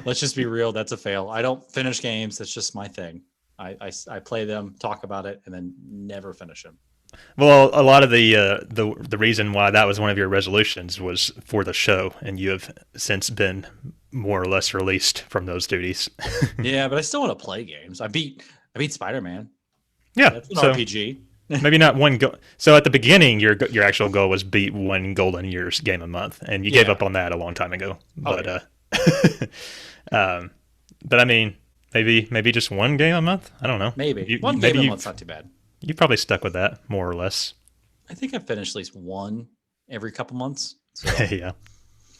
Let's just be real. That's a fail. I don't finish games. That's just my thing. I play them, talk about it, and then never finish them. Well, a lot of the reason why that was one of your resolutions was for the show, and you have since been more or less released from those duties. Yeah, but I still want to play games. I beat Spider-Man. Yeah, that's an RPG. Maybe not one goal. So at the beginning, your actual goal was beat one Golden Years game a month, and you gave up on that a long time ago. But but I mean, maybe just one game a month. I don't know. Maybe one game a month's not too bad. You probably stuck with that more or less. I think I finished at least one every couple months. So. Yeah.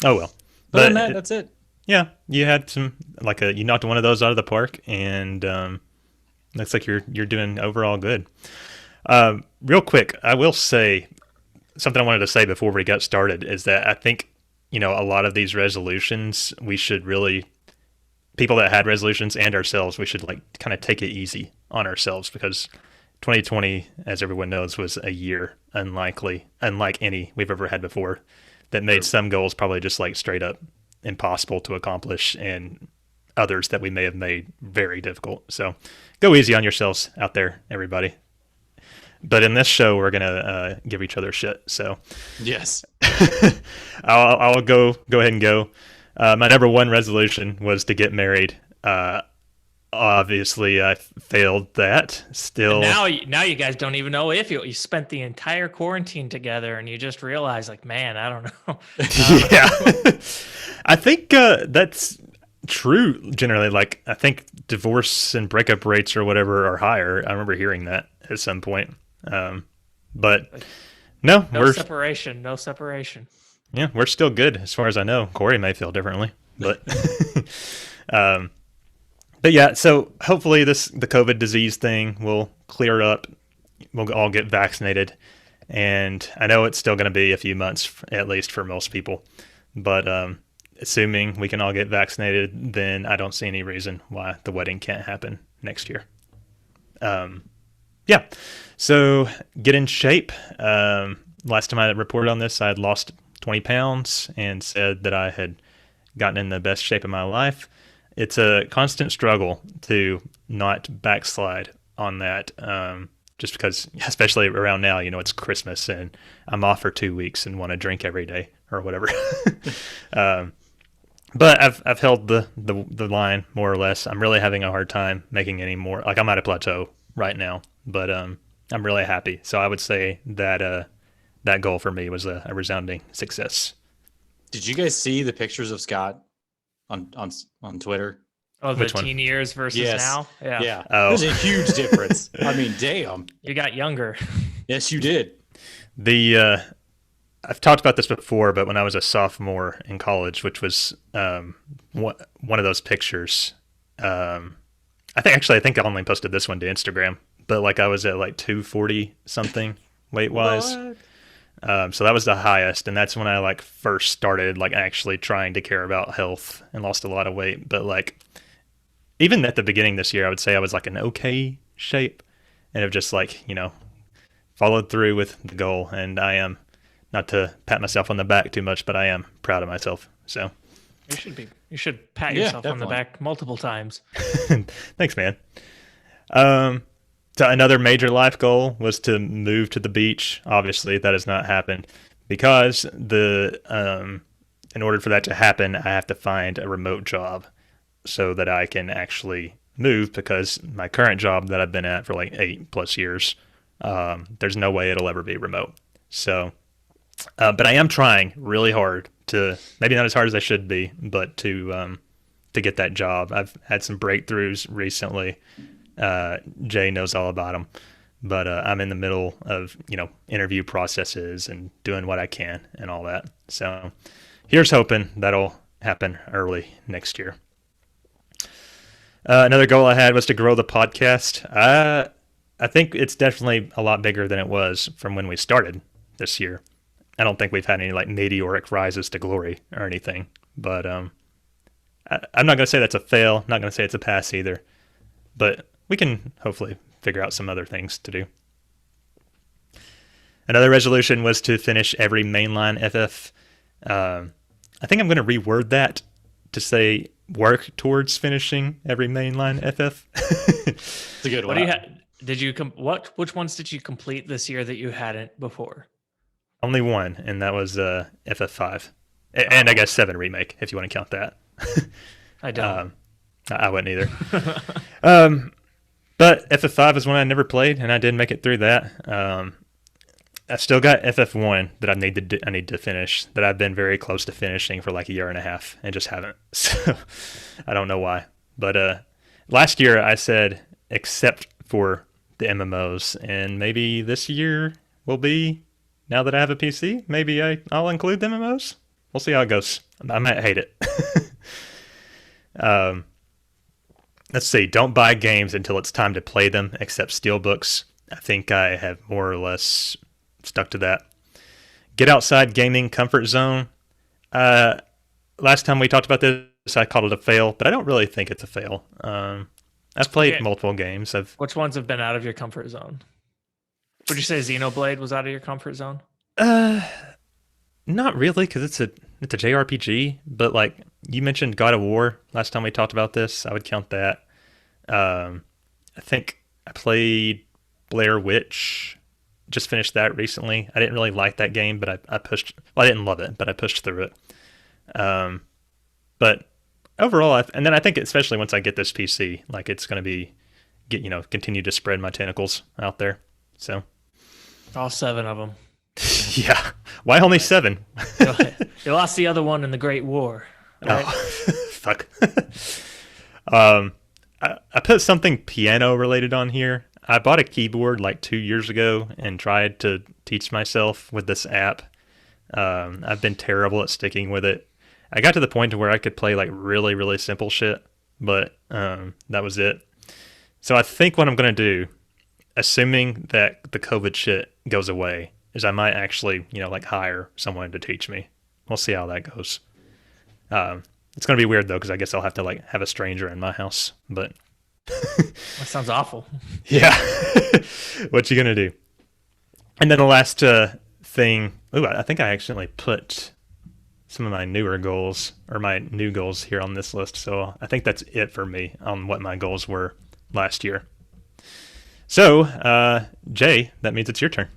Oh well. But that's it. Yeah, you had some you knocked one of those out of the park, and looks like you're doing overall good. Real quick, I will say something I wanted to say before we got started is that I think a lot of these resolutions, we should really, people that had resolutions and ourselves, we should like kind of take it easy on ourselves, because 2020, as everyone knows, was a year unlike any we've ever had before, that made some goals probably just like straight up impossible to accomplish, and others that we may have made very difficult. So go easy on yourselves out there, everybody. But in this show, we're gonna give each other shit. So Yes. I'll go ahead and go. My number one resolution was to get married. Obviously, I failed that. Still, And now you guys don't even know if you spent the entire quarantine together, and you just realize, like, man, I don't know. yeah. I think that's true generally. Like, I think divorce and breakup rates or whatever are higher. I remember hearing that at some point. But no, No separation. Yeah, we're still good as far as I know. Corey may feel differently, but but yeah. So hopefully the COVID disease thing will clear up. We'll all get vaccinated, and I know it's still going to be a few months at least for most people. But assuming we can all get vaccinated, then I don't see any reason why the wedding can't happen next year. Yeah. So get in shape. Last time I reported on this, I had lost 20 pounds and said that I had gotten in the best shape of my life. It's a constant struggle to not backslide on that. Just because, especially around now, it's Christmas and I'm off for 2 weeks and want to drink every day or whatever. But I've held the line more or less. I'm really having a hard time making any more. Like, I'm at a plateau right now, but I'm really happy. So I would say that that goal for me was a resounding success. Did you guys see the pictures of Scott on Twitter? Oh, the Which one? teen years versus Yes. now? Yeah. Yeah. Oh. There's a huge difference. I mean, damn. You got younger. Yes, you did. I've talked about this before, but when I was a sophomore in college, which was one of those pictures, I think I only posted this one to Instagram, but like I was at like 240 something weight wise. So that was the highest, and that's when I like first started like actually trying to care about health and lost a lot of weight. But like even at the beginning this year, I would say I was like in okay shape, and have just like followed through with the goal. And I am, not to pat myself on the back too much, but I am proud of myself. So You should pat Yeah, yourself on the definitely. back multiple times. Thanks, man. So another major life goal was to move to the beach. Obviously, that has not happened because in order for that to happen, I have to find a remote job so that I can actually move, because my current job that I've been at for like 8+ years, there's no way it'll ever be remote. So, but I am trying really hard to, maybe not as hard as I should be, but to get that job. I've had some breakthroughs recently. Jay knows all about them, but I'm in the middle of interview processes and doing what I can and all that. So here's hoping that'll happen early next year. Another goal I had was to grow the podcast. I think it's definitely a lot bigger than it was from when we started this year. I don't think we've had any like meteoric rises to glory or anything, but I'm not going to say that's a fail. Not going to say it's a pass either, but we can hopefully figure out some other things to do. Another resolution was to finish every mainline FF. I think I'm going to reword that to say work towards finishing every mainline FF. It's a good What one. do you which ones did you complete this year that you hadn't before? Only one, and that was FF5. And I guess 7 remake, if you want to count that. I don't. I wouldn't either. But FF5 is one I never played, and I did make it through that. I've still got FF1 that I need to finish, that I've been very close to finishing for like a year and a half and just haven't. So I don't know why. But last year I said except for the MMOs, and maybe this year will be, now that I have a PC, maybe I'll include the MMOs. We'll see how it goes. I might hate it. Let's see. Don't buy games until it's time to play them, except steelbooks. I think I have more or less stuck to that. Get outside gaming comfort zone. Last time we talked about this, I called it a fail, but I don't really think it's a fail. I've played Okay. multiple games. Which ones have been out of your comfort zone? Would you say Xenoblade was out of your comfort zone? Not really, because it's a JRPG. But like you mentioned, God of War last time we talked about this, I would count that. I think I played Blair Witch. Just finished that recently. I didn't really like that game, but I pushed. Well, I didn't love it, but I pushed through it. But overall, and then I think especially once I get this PC, like it's going to be continue to spread my tentacles out there. So All 7 of them. yeah, why only 7? You lost the other one in the Great War. Right? Oh, fuck. I put something piano related on here. I bought a keyboard like 2 years ago and tried to teach myself with this app. I've been terrible at sticking with it. I got to the point to where I could play like really, really simple shit, but that was it. So I think what I'm going to do, assuming that the COVID shit goes away, is I might actually, like hire someone to teach me. We'll see how that goes. It's going to be weird though, because I guess I'll have to like have a stranger in my house, but That sounds awful. yeah. What you going to do? And then the last thing, I think I accidentally put some of my newer goals or my new goals here on this list. So I think that's it for me on what my goals were last year. So, Jay, that means it's your turn.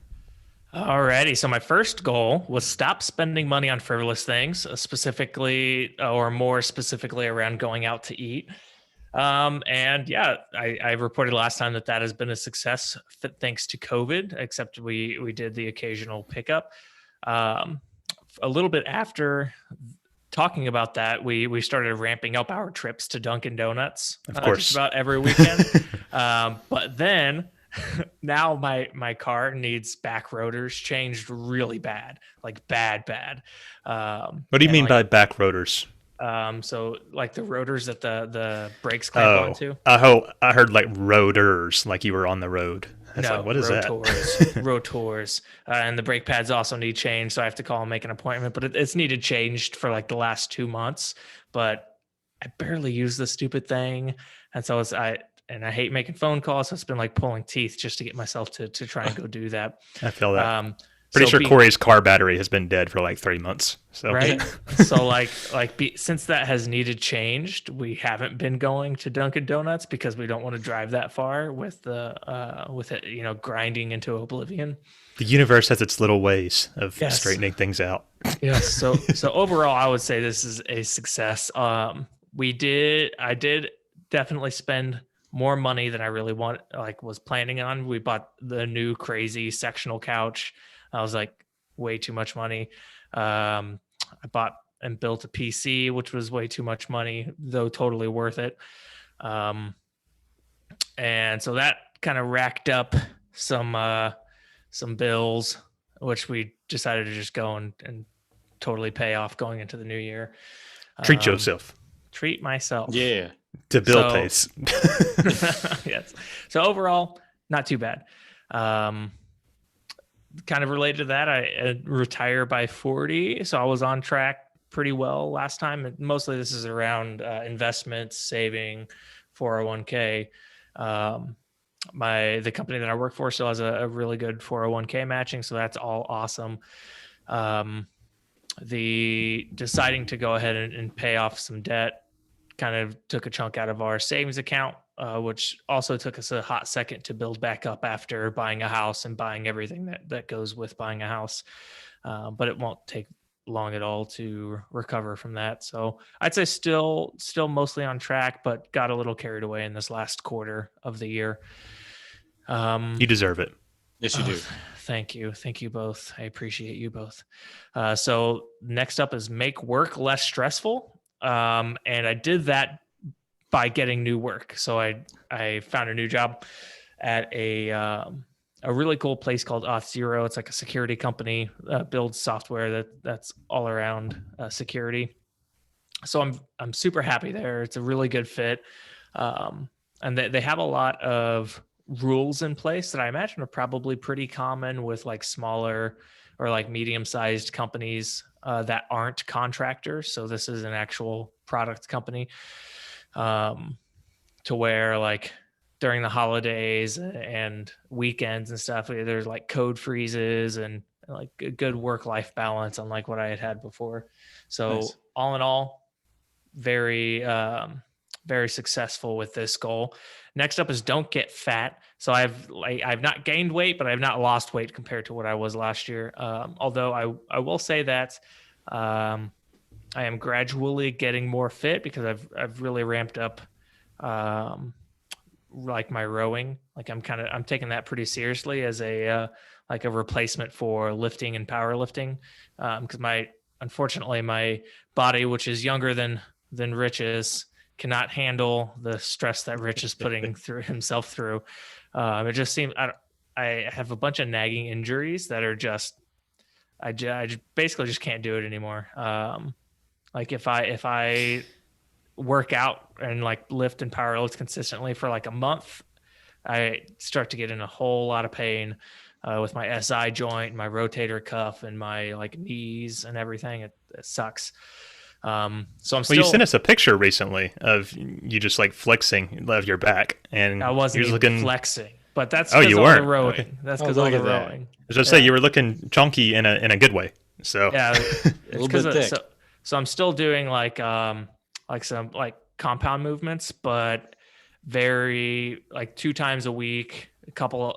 Alrighty. So my first goal was stop spending money on frivolous things, specifically or more specifically around going out to eat. And yeah, I reported last time that has been a success thanks to COVID, except we did the occasional pickup. A little bit after talking about that, we started ramping up our trips to Dunkin' Donuts, of course, just about every weekend. But then now my car needs back rotors changed really bad, like bad. What do you mean by back rotors? So like the rotors that the brakes clamp onto. I heard like rotors, like you were on the road. No, like, what is rotors, rotors, and the brake pads also need change. So I have to call and make an appointment. But it's needed changed for like the last 2 months. But I barely use the stupid thing, and so I hate making phone calls. So it's been like pulling teeth just to get myself to try and go do that. I feel that. Pretty sure Corey's car battery has been dead for like 3 months. So right. So since that has needed changed, we haven't been going to Dunkin' Donuts because we don't want to drive that far with it, grinding into oblivion. The universe has its little ways of straightening things out. Yes. So overall, I would say this is a success. I did definitely spend more money than I really was planning on. We bought the new crazy sectional couch. I was like, way too much money. I bought and built a PC, which was way too much money, though totally worth it. And so that kind of racked up some bills, which we decided to just go and totally pay off going into the new year. Treat yourself. Treat myself. Yeah. To bill pace. Yes. So overall, not too bad. Kind of related to that, I retire by 40. So I was on track pretty well last time. And mostly this is around investments, saving, 401k. The company that I work for still has a really good 401k matching. So that's all awesome. The deciding to go ahead and pay off some debt kind of took a chunk out of our savings account, which also took us a hot second to build back up after buying a house and buying everything that goes with buying a house. But it won't take long at all to recover from that. So I'd say still mostly on track, but got a little carried away in this last quarter of the year. You deserve it. Yes, you do. Thank you. Thank you both. I appreciate you both. So next up is make work less stressful. And I did that by getting new work. So I found a new job at a really cool place called Auth0. It's like a security company that builds software that's all around security. So I'm super happy there. It's a really good fit. And they have a lot of rules in place that I imagine are probably pretty common with like smaller or like medium-sized companies that aren't contractors. So this is an actual product company, to where like during the holidays and weekends and stuff, there's like code freezes and like a good work-life balance, unlike what I had before. So Nice. all in all, very very successful with this goal. Next up is don't get fat. So I've not gained weight, but I've not lost weight compared to what I was last year. Although I will say that I am gradually getting more fit because I've really ramped up like my rowing. Like I'm taking that pretty seriously as a like a replacement for lifting and powerlifting, because unfortunately my body, which is younger than Rich's, cannot handle the stress that Rich is putting through himself through. It just seems I have a bunch of nagging injuries that are just I basically just can't do it anymore. Like if I work out and like lift and power lift consistently for like a month, I start to get in a whole lot of pain with my SI joint, my rotator cuff, and my like knees and everything. It sucks. So I'm still. Well, you sent us a picture recently of you just like flexing of your back, and I wasn't you're even looking flexing, but that's Oh, because you all the weren't? rowing. Okay. That's Oh, because look all the at that. rowing. I was gonna say you were looking chunky in a good way. So Yeah, A little bit thick. So I'm still doing like some like compound movements, but very like 2 times a week, a couple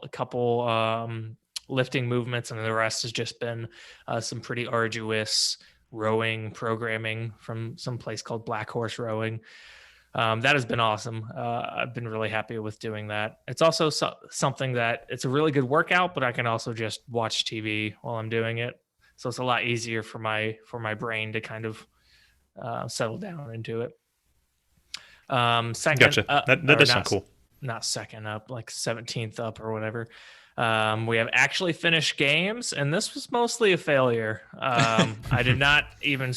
lifting movements, and the rest has just been some pretty arduous rowing programming from some place called Black Horse Rowing. That has been awesome. I've been really happy with doing that. It's also something that it's a really good workout, but I can also just watch TV while I'm doing it. So it's a lot easier for my brain to kind of settle down into it. Second, gotcha. That does sound cool. Not second up, like 17th up or whatever. We have actually finished games, and this was mostly a failure. I did not even.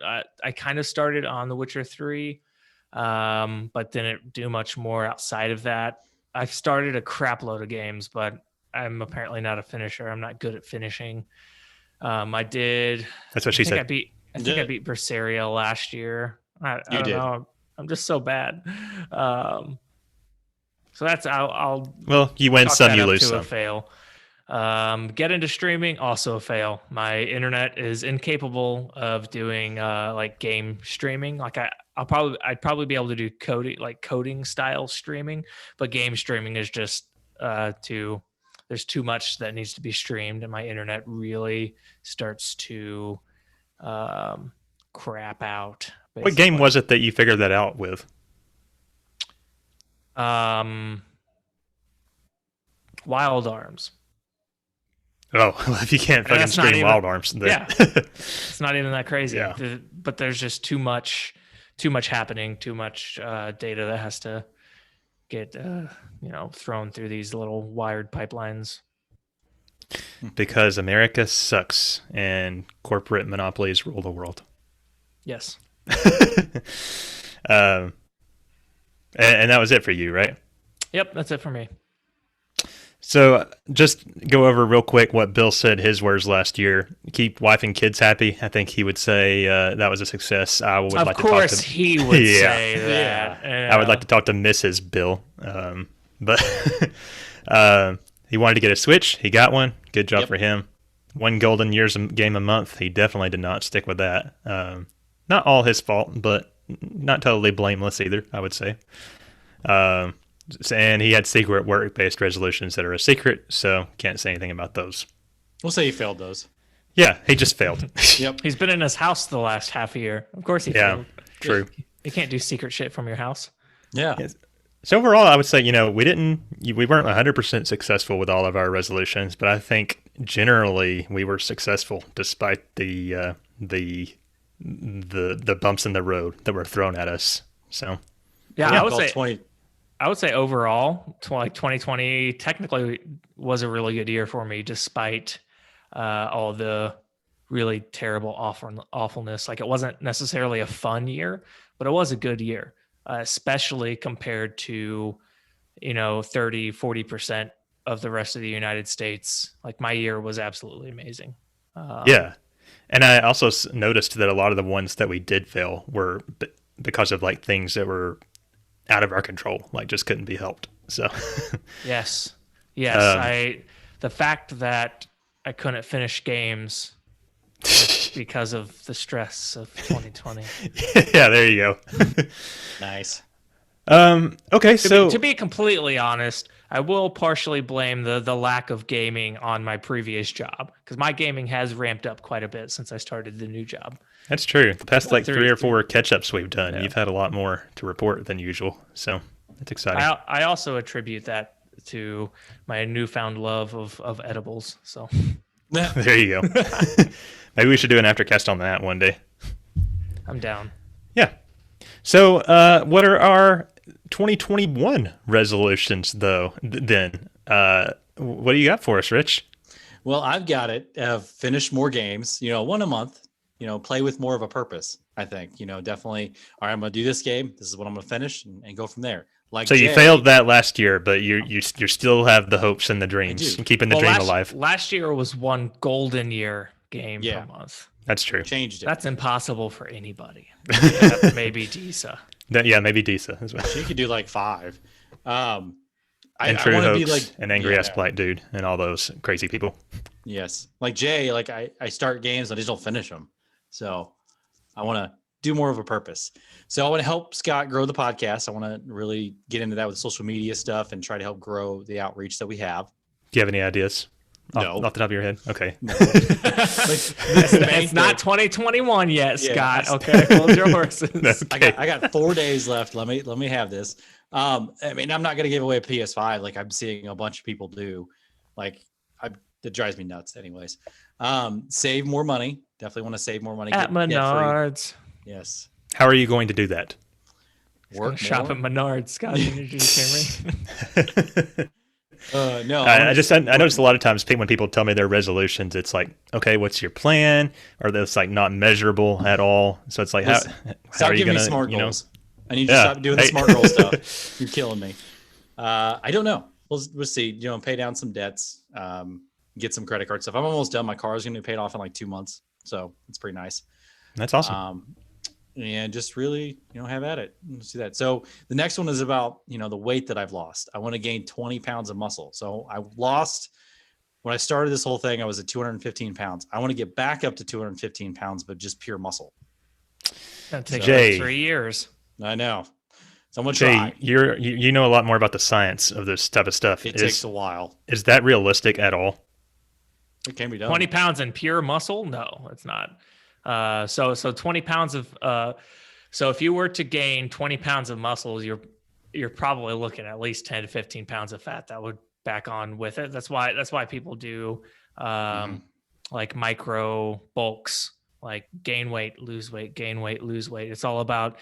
I kind of started on The Witcher 3, but didn't do much more outside of that. I've started a crap load of games, but I'm apparently not a finisher. I'm not good at finishing. I did. That's what she said. I think I beat Vesperia last year. I don't know. I'm just so bad. So that's I'll Well, you win chalk some, that you up lose to some. a fail. Get into streaming, also a fail. My internet is incapable of doing like game streaming. Like I'd probably be able to do coding style streaming, but game streaming is just there's too much that needs to be streamed, and my internet really starts to crap out. What basically. game was it that you figured that out with? Wild Arms. Oh, well, if you can't And fucking that's not stream even- Wild Arms, then Yeah. It's not even that crazy. Yeah. But there's just too much happening, too much data that has to get thrown through these little wired pipelines. because America sucks and corporate monopolies rule the world. Yes. And that was it for you, right? Yep, that's it for me. So just go over real quick what Bill said his words last year. Keep wife and kids happy. I think he would say that was a success. I would Of like course, to talk to he would Yeah. say that. Yeah. I would like to talk to Mrs. Bill. But he wanted to get a Switch. He got one. Good job Yep. for him. 1 golden years game a month. He definitely did not stick with that. Not all his fault, but not totally blameless either, I would say. And he had secret work-based resolutions that are a secret, so can't say anything about those. We'll say he failed those. Yeah, he just failed. Yep. He's been in his house the last half a year. Of course he Yeah, failed. true. You can't do secret shit from your house. Yeah. Yes. So overall, I would say, we weren't 100% successful with all of our resolutions, but I think generally we were successful despite the bumps in the road that were thrown at us. So Yeah, Yeah, I would well, say 20. I would say overall, 2020 technically was a really good year for me, despite all the really terrible awfulness. Like, it wasn't necessarily a fun year, but it was a good year, especially compared to 30-40% of the rest of the United States. Like, my year was absolutely amazing. Yeah. And I also noticed that a lot of the ones that we did fail were because of like things that were out of our control, like just couldn't be helped. So Yes. The fact that I couldn't finish games was because of the stress of 2020. yeah, there you go. Nice. Okay, so To be completely honest, I will partially blame the lack of gaming on my previous job, because my gaming has ramped up quite a bit since I started the new job. that's true. The past like 3 or 4 catch-ups we've done, Yeah. you've had a lot more to report than usual. So that's exciting. I also attribute that to my newfound love of edibles. So There you go. Maybe we should do an aftercast on that one day. I'm down. Yeah. So, what are our 2021 resolutions, though? Then, what do you got for us, Rich? Well, I've got it. Finish more games, one a month, play with more of a purpose. I think, definitely. All right, I'm going to do this game. This is what I'm going to finish and go from there. Like So you Jay, failed that last year, but you still have the hopes and the dreams, do. keeping the dream alive. Last year was one golden year game per month. That's true. changed it. That's impossible for anybody. Maybe Disa. Yeah, maybe Disa as well. She could do like 5. And I True want to Hopes be like and Angry Ass Black Dude and all those crazy people. Yes, like Jay. Like I start games, I just don't finish them. So I want to do more of a purpose. So I want to help Scott grow the podcast. I want to really get into that with social media stuff and try to help grow the outreach that we have. Do you have any ideas? No. Off the top of your head? Okay. No. It's not 2021 yet, Scott. Yeah. Okay, hold your horses. Okay. I got 4 days left. Let me have this. I mean, I'm not going to give away a PS5 like I'm seeing a bunch of people do. Like, that drives me nuts. Anyways, save more money. Definitely want to save more money. At Get debt-free. Menards. Yes. How are you going to do that? Work Shop more. at Menards, Scott. Did you hear me? No. I noticed a lot of times when people tell me their resolutions, it's like, okay, what's your plan? Or that's like not measurable at all. So it's like, how Stop are you giving going me smart to, goals. I need you to stop doing the smart goal stuff. You're killing me. I don't know. We'll see. Pay down some debts, get some credit card stuff. I'm almost done. My car is going to be paid off in like 2 months. So it's pretty nice. That's awesome. And just really, have at it. Let's do that. So the next one is about, the weight that I've lost. I want to gain 20 pounds of muscle. So I lost, when I started this whole thing, I was at 215 pounds. I want to get back up to 215 pounds, but just pure muscle. That'll take Jay. like 3 years. I know. So I'm going to Jay, try. you know a lot more about the science of this type of stuff. It takes a while. Is that realistic at all? It can be done. 20 pounds in pure muscle? No, it's not. So 20 pounds of so if you were to gain 20 pounds of muscles, you're probably looking at least 10 to 15 pounds of fat that would back on with it. That's why people do like micro bulks, like gain weight, lose weight, gain weight, lose weight. It's all about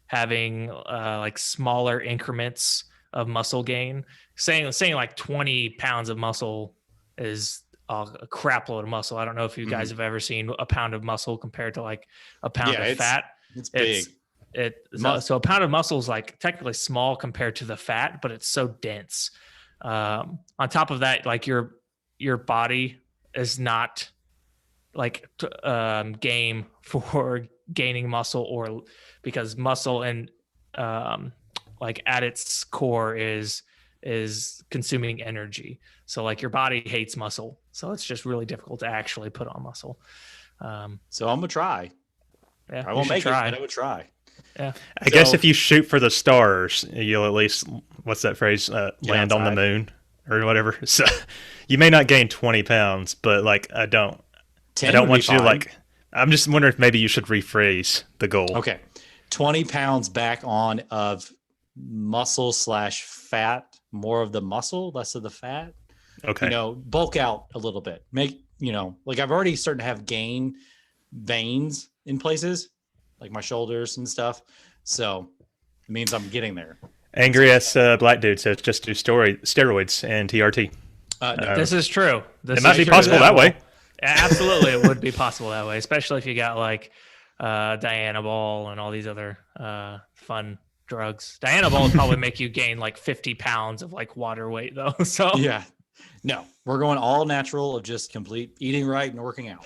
having like smaller increments of muscle gain. Saying like 20 pounds of muscle is a crap load of muscle. I don't know if you guys have ever seen a pound of muscle compared to like a pound of fat. It's big. So a pound of muscle is like technically small compared to the fat, but it's so dense. On top of that, like your body is not like game for gaining muscle, or because muscle and like at its core is consuming energy. So like your body hates muscle. So it's just really difficult to actually put on muscle. So I'm going to try. Yeah, I won't make it, but I would try. Yeah. I guess if you shoot for the stars, you'll at least, what's that phrase? Land on the moon or whatever. So you may not gain 20 pounds, but like, I don't want you to like, I'm just wondering if maybe you should rephrase the goal. Okay. 20 pounds back on of muscle / fat, more of the muscle, less of the fat. Okay. Bulk out a little bit. Make, like I've already started to have gain veins in places like my shoulders and stuff. So it means I'm getting there. Angry ass black dude says just do steroids and TRT. No. This is true. It might be possible that way. Absolutely, it would be possible that way, especially if you got like Dianabol and all these other fun drugs. Dianabol would probably make you gain like 50 pounds of like water weight though. So Yeah. No, we're going all natural of just complete eating right and working out.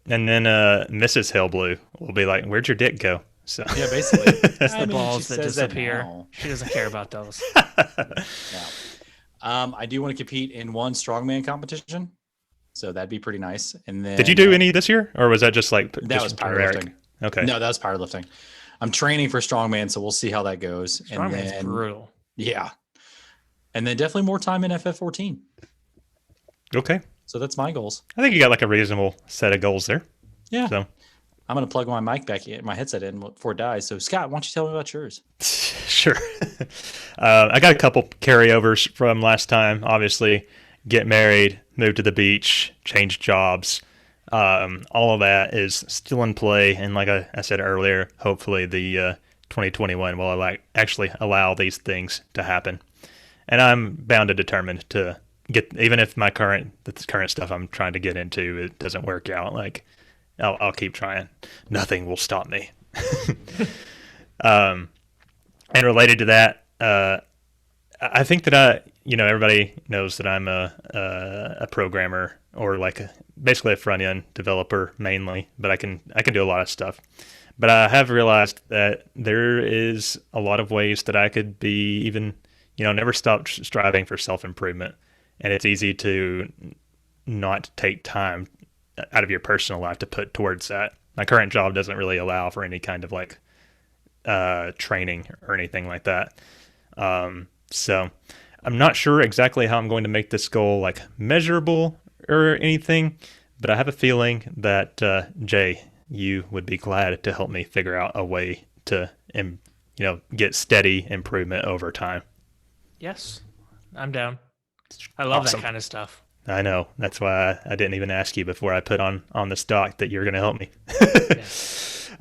And then Mrs. Hellblue will be like, "Where'd your dick go?" So Yeah, basically. It's I the mean, she balls that says that disappear. now. She doesn't care about those. Yeah. I do want to compete in one strongman competition, so that'd be pretty nice. And then Did you do any this year, or was that just like that just was generic? powerlifting. Okay. No, that was powerlifting. I'm training for strongman, so we'll see how that goes. And Strongman's then, brutal. yeah, and then definitely more time in FF14. Okay. So that's my goals. I think you got like a reasonable set of goals there. Yeah. So I'm gonna plug my mic back in, my headset in before it dies. So Scott, why don't you tell me about yours? sure. I got a couple carryovers from last time. Obviously, get married, move to the beach, change jobs. All of that is still in play, and like I said earlier, hopefully the 2021 will actually allow these things to happen. And I'm bound and determined to get, even if the current stuff I'm trying to get into, it doesn't work out. Like I'll keep trying. Nothing will stop me. And related to that, I think that everybody knows that I'm a programmer, or basically a front end developer mainly, but I can do a lot of stuff. But I have realized that there is a lot of ways that I could be even, never stop striving for self-improvement. And it's easy to not take time out of your personal life to put towards that. My current job doesn't really allow for any kind of training or anything like that. So I'm not sure exactly how I'm going to make this goal measurable or anything, but I have a feeling that Jay, you would be glad to help me figure out a way to get steady improvement over time. Yes, I'm down. I love Awesome. that kind of stuff. I know. That's why I didn't even ask you before I put on this doc that you're going to help me.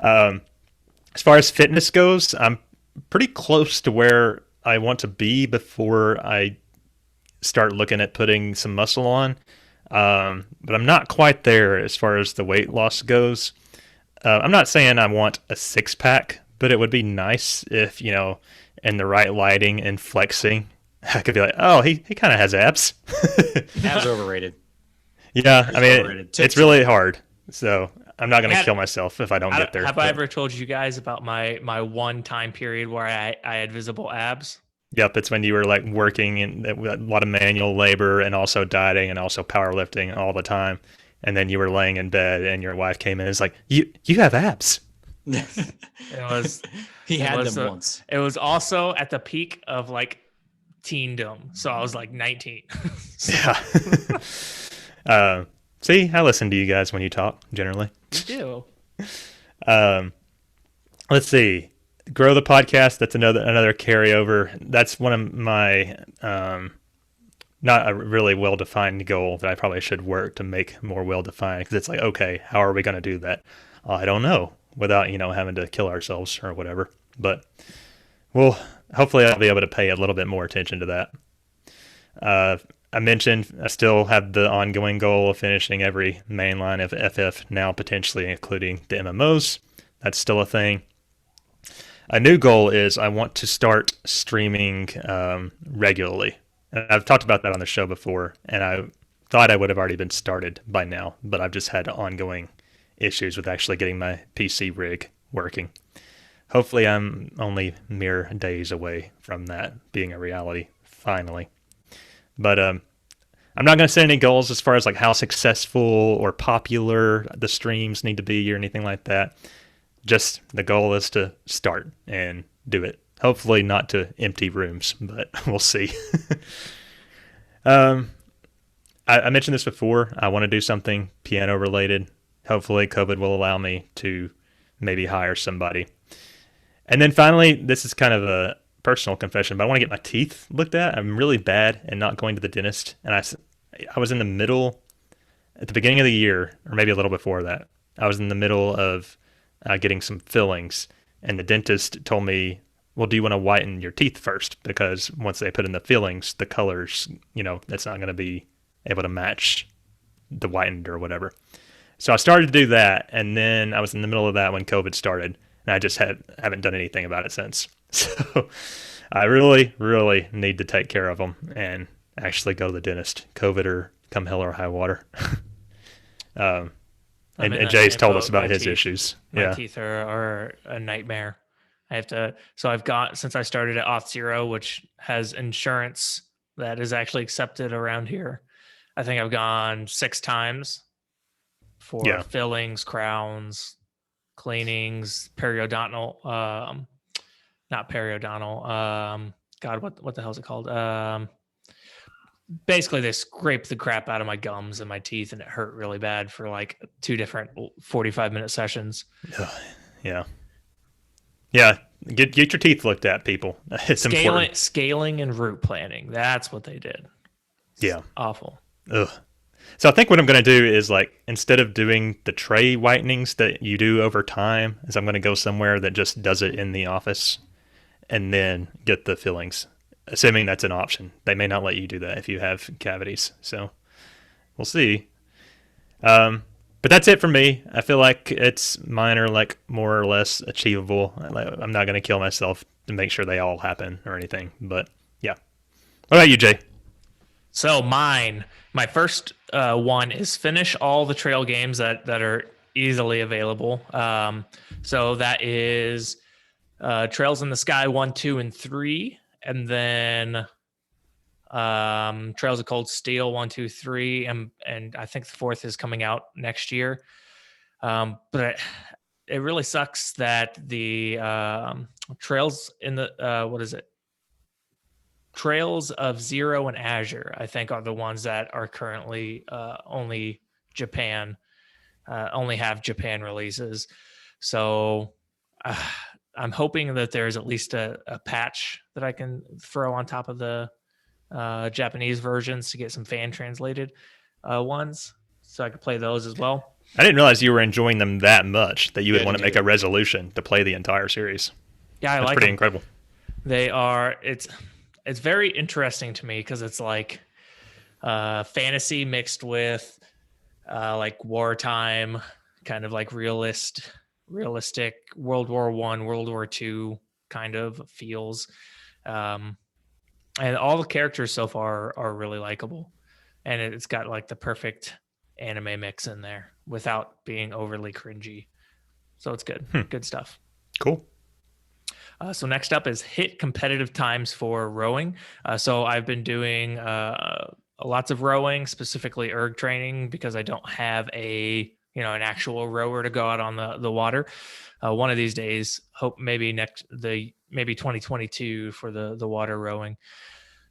As far as fitness goes, I'm pretty close to where I want to be before I start looking at putting some muscle on. But I'm not quite there as far as the weight loss goes. I'm not saying I want a six-pack, but it would be nice if, in the right lighting and flexing, I could be like, oh, he kind of has abs. Abs are overrated. Yeah, I mean, it's really hard. So I'm not going to kill myself if I don't get there. Have I ever told you guys about my one time period where I had visible abs? Yep, it's when you were working in a lot of manual labor and also dieting and also powerlifting all the time. And then you were laying in bed and your wife came in and was like, you have abs. It was he had them once. It was also at the peak of teendom. So I was 19. Yeah. See, I listen to you guys when you talk, generally. You do. Let's see. Grow the podcast. That's another carryover. That's one of my not a really well-defined goal that I probably should work to make more well-defined, because it's okay, how are we going to do that? I don't know, without having to kill ourselves or whatever. But hopefully I'll be able to pay a little bit more attention to that. I mentioned I still have the ongoing goal of finishing every main line of FF now, potentially including the MMOs. That's still a thing. A new goal is I want to start streaming regularly. And I've talked about that on the show before, and I thought I would have already been started by now, but I've just had ongoing issues with actually getting my PC rig working. Hopefully I'm only mere days away from that being a reality, finally. But I'm not going to set any goals as far as how successful or popular the streams need to be or anything like that. Just the goal is to start and do it. Hopefully not to empty rooms, but we'll see. I mentioned this before. I want to do something piano related. Hopefully COVID will allow me to maybe hire somebody. And then finally, this is kind of a personal confession, but I want to get my teeth looked at. I'm really bad at not going to the dentist. And I was in the middle, at the beginning of the year, or maybe a little before that, I was in the middle of getting some fillings. And the dentist told me, well, do you want to whiten your teeth first? Because once they put in the fillings, the colors, that's not going to be able to match the whitened or whatever. So I started to do that. And then I was in the middle of that when COVID started. And I just haven't done anything about it since. So I really, really need to take care of them. And actually go to the dentist, COVID or come hell or high water. And Jay's told us about his issues. My teeth are a nightmare. I have to, so I've got, since I started at Auth0, which has insurance that is actually accepted around here, I think I've gone 6 times for fillings, crowns, cleanings, periodontal, not periodontal. God, what the hell is it called? Basically, they scraped the crap out of my gums and my teeth, and it hurt really bad for like 2 different 45-minute sessions. Yeah. Get your teeth looked at, people. It's important. Scaling and root planning. That's what they did. It's awful. Ugh. So I think what I'm going to do is, like, instead of doing the tray whitenings that you do over time, is I'm going to go somewhere that just does it in the office and then get the fillings, assuming that's an option. They may not let you do that if you have cavities. So we'll see. But that's it for me. I feel like mine are like more or less achievable. I'm not going to kill myself to make sure they all happen or anything. But yeah. What about you, Jay? So my first one is finish all the trail games that are easily available. So that is Trails in the Sky 1, 2, and 3, and then Trails of Cold Steel 1, 2, 3, and I think the 4th is coming out next year. But it really sucks that the Trails in the what is it? Trails of Zero and Azure, I think, are the ones that are currently only have Japan releases. So I'm hoping that there's at least a patch that I can throw on top of the Japanese versions to get some fan translated ones, so I could play those as well. I didn't realize you were enjoying them that much that you would want to make a resolution to play the entire series. Yeah, That's pretty incredible. They are. It's very interesting to me because it's like fantasy mixed with like wartime, kind of like realistic World War I, World War II kind of feels. And all the characters so far are really likable. And it's got like the perfect anime mix in there without being overly cringy. So it's good. Good stuff. Cool. So next up is hit competitive times for rowing. So I've been doing lots of rowing, specifically erg training, because I don't have an actual rower to go out on the water. One of these days, hope maybe 2022 for the water rowing.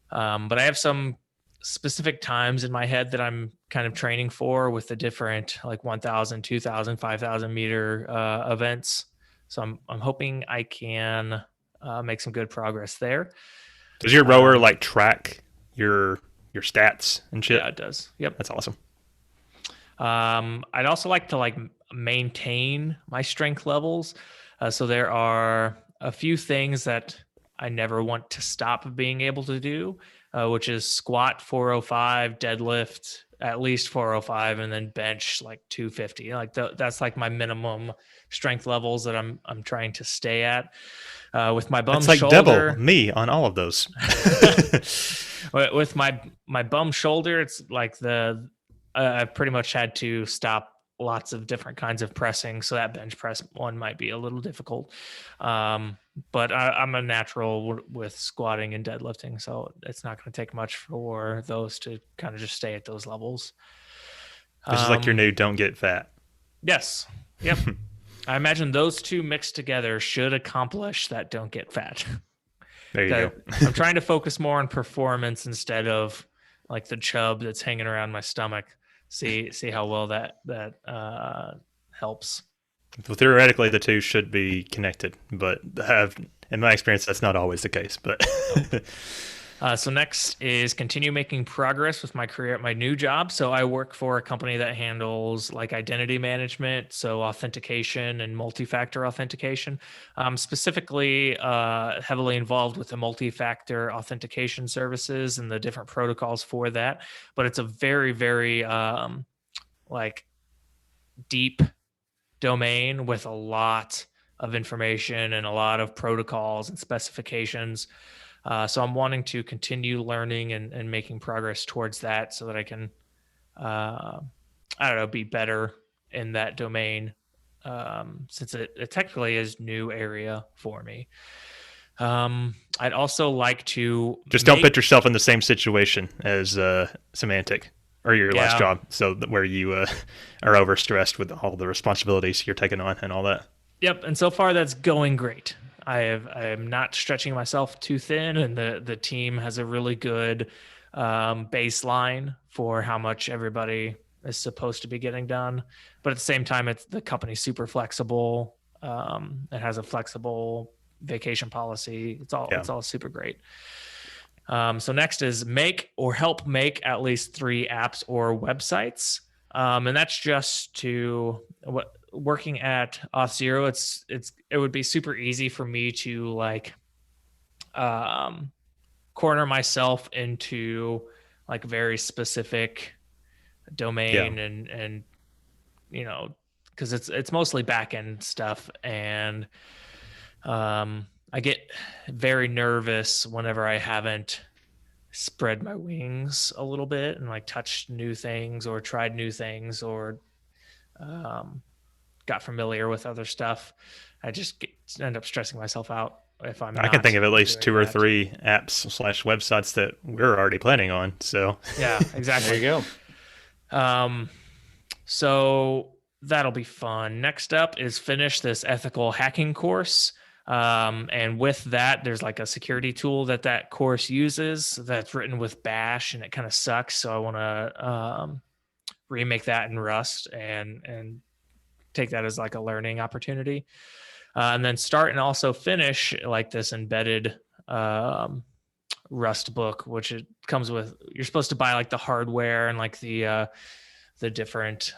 But I have some specific times in my head that I'm kind of training for with the different like 1,000, 2,000, 5,000 meter events. So I'm hoping I can make some good progress there. Does your rower like track your stats and shit? Yeah, it does. Yep, that's awesome. I'd also like to like maintain my strength levels. So there are a few things that I never want to stop being able to do, which is squat 405, deadlift at least 405, and then bench like 250. Like that's like my minimum strength levels that I'm trying to stay at. With my bum shoulder, double me on all of those. With my bum shoulder, it's like I've pretty much had to stop lots of different kinds of pressing, so that bench press one might be a little difficult. But I'm a natural with squatting and deadlifting, so it's not going to take much for those to kind of just stay at those levels. This is like your new don't get fat. Yes. Yep. I imagine those two mixed together should accomplish that don't get fat. There you go. I'm trying to focus more on performance instead of like the chub that's hanging around my stomach. See how well that helps. Well, theoretically, the two should be connected, but in my experience, that's not always the case. But so next is continue making progress with my career at my new job. So I work for a company that handles like identity management, so authentication and multi-factor authentication. Specifically, heavily involved with the multi-factor authentication services and the different protocols for that. But it's a very, very like deep domain with a lot of information and a lot of protocols and specifications. So I'm wanting to continue learning and making progress towards that so that I can, I don't know, be better in that domain, since it technically is new area for me. I'd also like to Just don't put yourself in the same situation as Semantic or your last job, so where you are overstressed with all the responsibilities you're taking on and all that. Yep, and so far that's going great. I am not stretching myself too thin, and the team has a really good baseline for how much everybody is supposed to be getting done. But at the same time, the company's super flexible. It has a flexible vacation policy. It's all super great. So next is make or help make at least 3 apps or websites. And that's just working at Auth0. It would be super easy for me to corner myself into like very specific domain and because it's mostly back end stuff, and I get very nervous whenever I haven't spread my wings a little bit and like touched new things or tried new things or got familiar with other stuff. I just end up stressing myself out if I'm I can think of at least 2 or 3 apps/websites that we're already planning on. So yeah, exactly. There you go. So that'll be fun. Next up is finish this ethical hacking course. And with that, there's like a security tool that course uses that's written with Bash, and it kind of sucks. So I want to remake that in Rust and take that as like a learning opportunity. And then start and also finish like this embedded Rust book, which it comes with. You're supposed to buy like the hardware and like the different.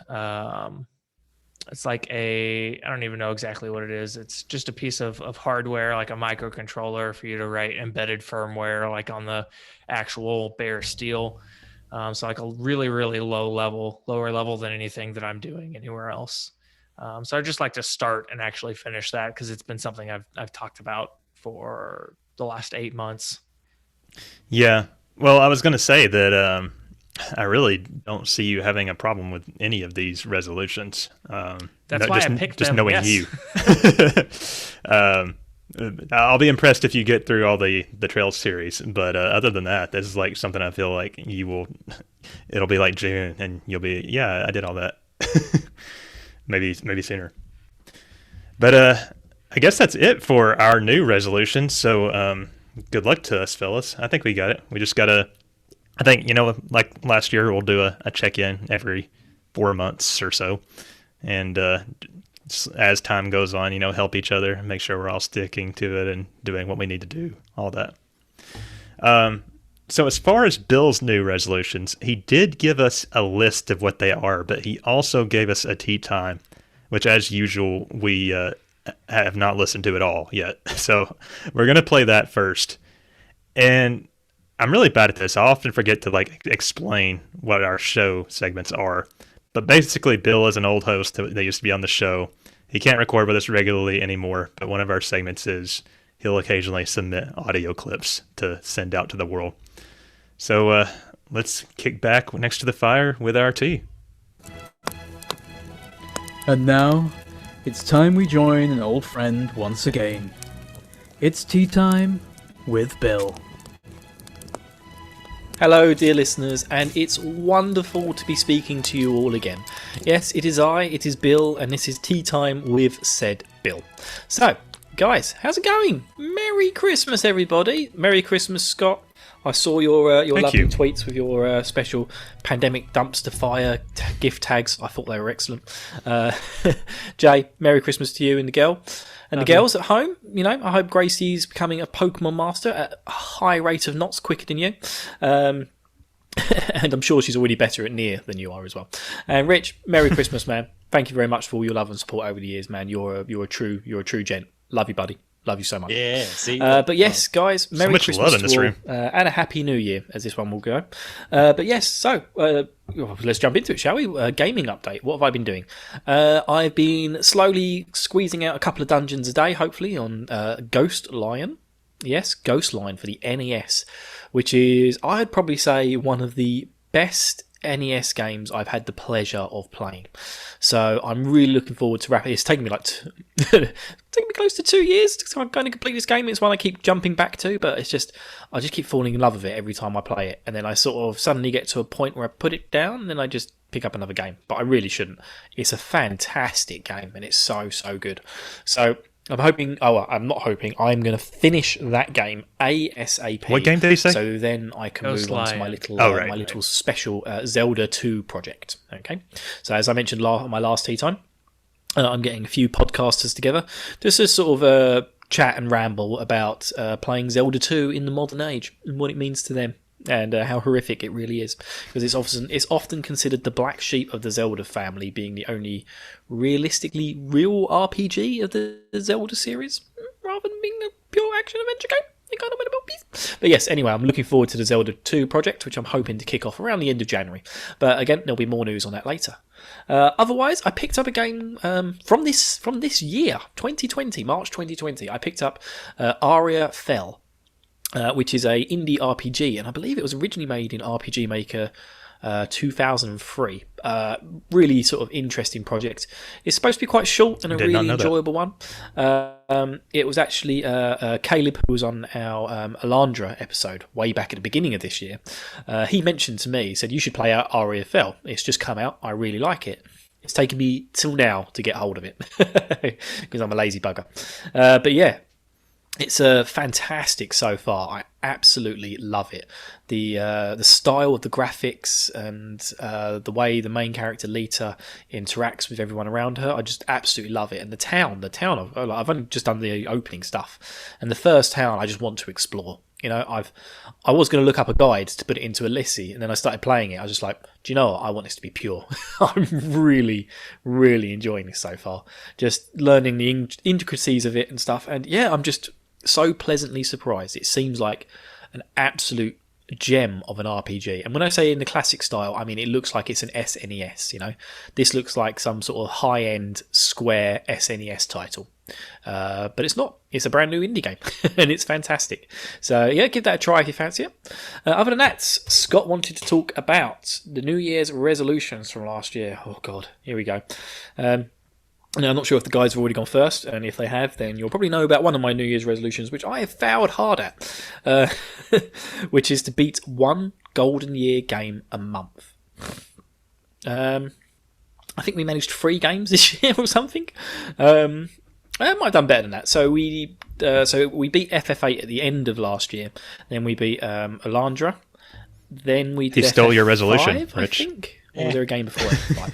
It's like I don't even know exactly what it is. It's just a piece of hardware, like a microcontroller for you to write embedded firmware, like on the actual bare steel. So like a really, really lower level than anything that I'm doing anywhere else. So I'd just like to start and actually finish that because it's been something I've talked about for the last 8 months. Yeah. Well, I was going to say that I really don't see you having a problem with any of these resolutions. That's why I picked just them. knowing yes. you. I'll be impressed if you get through all the Trails series. But other than that, this is like something I feel like you will. It'll be like June, and you'll be, yeah, I did all that. maybe sooner. But I guess that's it for our new resolution. So good luck to us, fellas. I think we got it. We just gotta. I think, like last year, we'll do a check-in every 4 months or so. And as time goes on, help each other, make sure we're all sticking to it and doing what we need to do, all that. So as far as Bill's new resolutions, he did give us a list of what they are, but he also gave us a tea time, which as usual, we have not listened to at all yet. So we're going to play that first. And I'm really bad at this. I often forget to explain what our show segments are. But basically, Bill is an old host that used to be on the show. He can't record with us regularly anymore, but one of our segments is he'll occasionally submit audio clips to send out to the world. So let's kick back next to the fire with our tea. And now, it's time we join an old friend once again. It's tea time with Bill. Hello dear listeners, and it's wonderful to be speaking to you all again. Yes, it is Bill, and this is Tea Time with said Bill. So, guys, how's it going? Merry Christmas everybody. Merry Christmas, Scott. I saw your lovely tweets with your special pandemic dumpster fire gift tags. I thought they were excellent. Jay, Merry Christmas to you and the girl. And the girls at home, I hope Gracie's becoming a Pokemon master at a high rate of knots quicker than you. And I'm sure she's already better at NieR than you are as well. And Rich, Merry Christmas, man. Thank you very much for all your love and support over the years, man. You're a true gent. Love you, buddy. Love you so much. Yeah, see. But yes, guys, Merry much Christmas love in this to all, room. and a Happy New Year, as this one will go. But yes, so let's jump into it, shall we? Gaming update. What have I been doing? I've been slowly squeezing out a couple of dungeons a day, hopefully, on Ghost Lion. Yes, Ghostline for the NES, which is, I'd probably say, one of the best NES games I've had the pleasure of playing. So I'm really looking forward to wrapping. It's taken me taken me close to 2 years to kind of complete this game. It's one I keep jumping back to, but I just keep falling in love with it every time I play it, and then I sort of suddenly get to a point where I put it down, and then I just pick up another game. But I really shouldn't. It's a fantastic game, and it's so good. So I'm hoping. Oh, well, I'm not hoping. I'm going to finish that game ASAP. What game did he say? So then I can move on to my little, right. special Zelda 2 project. Okay. So as I mentioned on my last tea time, I'm getting a few podcasters together just to sort of chat and ramble about playing Zelda 2 in the modern age and what it means to them. And how horrific it really is, because it's often considered the black sheep of the Zelda family, being the only realistically real RPG of the Zelda series, rather than being a pure action adventure game. It kind of went about peace. But yes, anyway, I'm looking forward to the Zelda 2 project, which I'm hoping to kick off around the end of January. But again, there'll be more news on that later. Otherwise, I picked up a game from this year, 2020, March 2020. I picked up Ara Fell. Which is a indie RPG, and I believe it was originally made in RPG Maker 2003. Really sort of interesting project. It's supposed to be quite short and a really enjoyable one. It was actually Caleb, who was on our Alandra episode way back at the beginning of this year. He mentioned to me, he said, you should play out Ara Fell. It's just come out. I really like it. It's taken me till now to get hold of it because I'm a lazy bugger. But yeah, it's fantastic so far. I absolutely love it. The style of the graphics and the way the main character Lita interacts with everyone around her, I just absolutely love it. And the town, I've only just done the opening stuff, and the first town I just want to explore. You know, I was going to look up a guide to put it into a Lissy, and then I started playing it. I was just like, do you know what? I want this to be pure. I'm really, really enjoying this so far. Just learning the intricacies of it and stuff. And yeah, I'm just so pleasantly surprised. It seems like an absolute gem of an RPG. And when I say in the classic style, I mean it looks like it's an SNES, you know. This looks like some sort of high-end Square SNES title. But it's not. It's a brand new indie game, and it's fantastic. So yeah, give that a try if you fancy it. Other than that, Scott wanted to talk about the New Year's resolutions from last year. Oh God, here we go. Now, I'm not sure if the guys have already gone first, and if they have, then you'll probably know about one of my New Year's resolutions, which I have failed hard at, which is to beat one Golden Year game a month. I think we managed 3 games this year or something. I might have done better than that. So we beat FF8 at the end of last year. Then we beat Alandra. Then we did He stole FF5, your resolution, Rich. I think. Or was there a game before FF5?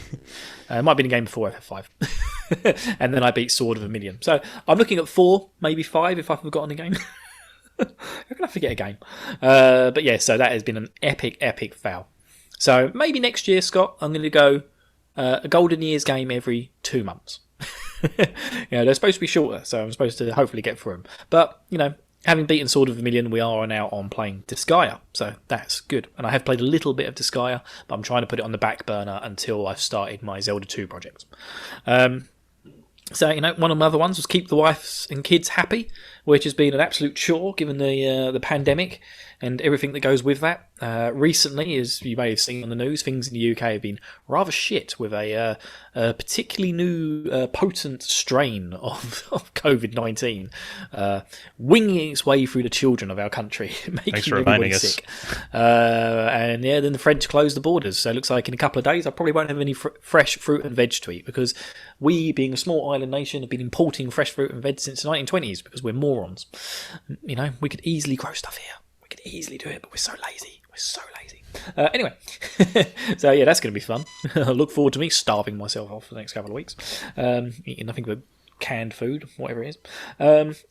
It might have been a game before FF5. And then I beat Sword of a Million. So I'm looking at 4, maybe 5 if I've forgotten a game. How can I forget a game? But yeah, so that has been an epic fail. So maybe next year, Scott, I'm going to go a Golden Years game every 2 months. They're supposed to be shorter, so I'm supposed to hopefully get through them. But, having beaten Sword of a Million, we are now on playing Disgaea, so that's good. And I have played a little bit of Disgaea, but I'm trying to put it on the back burner until I've started my Zelda 2 project. So, one of my other ones was keep the wives and kids happy, which has been an absolute chore given the pandemic and everything that goes with that. Recently, as you may have seen on the news, things in the UK have been rather shit with a particularly new potent strain of COVID-19 winging its way through the children of our country, making everybody sick. And yeah, then the French closed the borders, so it looks like in a couple of days I probably won't have any fresh fruit and veg to eat, because we, being a small island nation, have been importing fresh fruit and veg since the 1920s because we're morons. We could easily grow stuff here. We could easily do it, but we're so lazy. Anyway, so yeah, that's going to be fun. I look forward to me starving myself off for the next couple of weeks, eating nothing but canned food, whatever it is.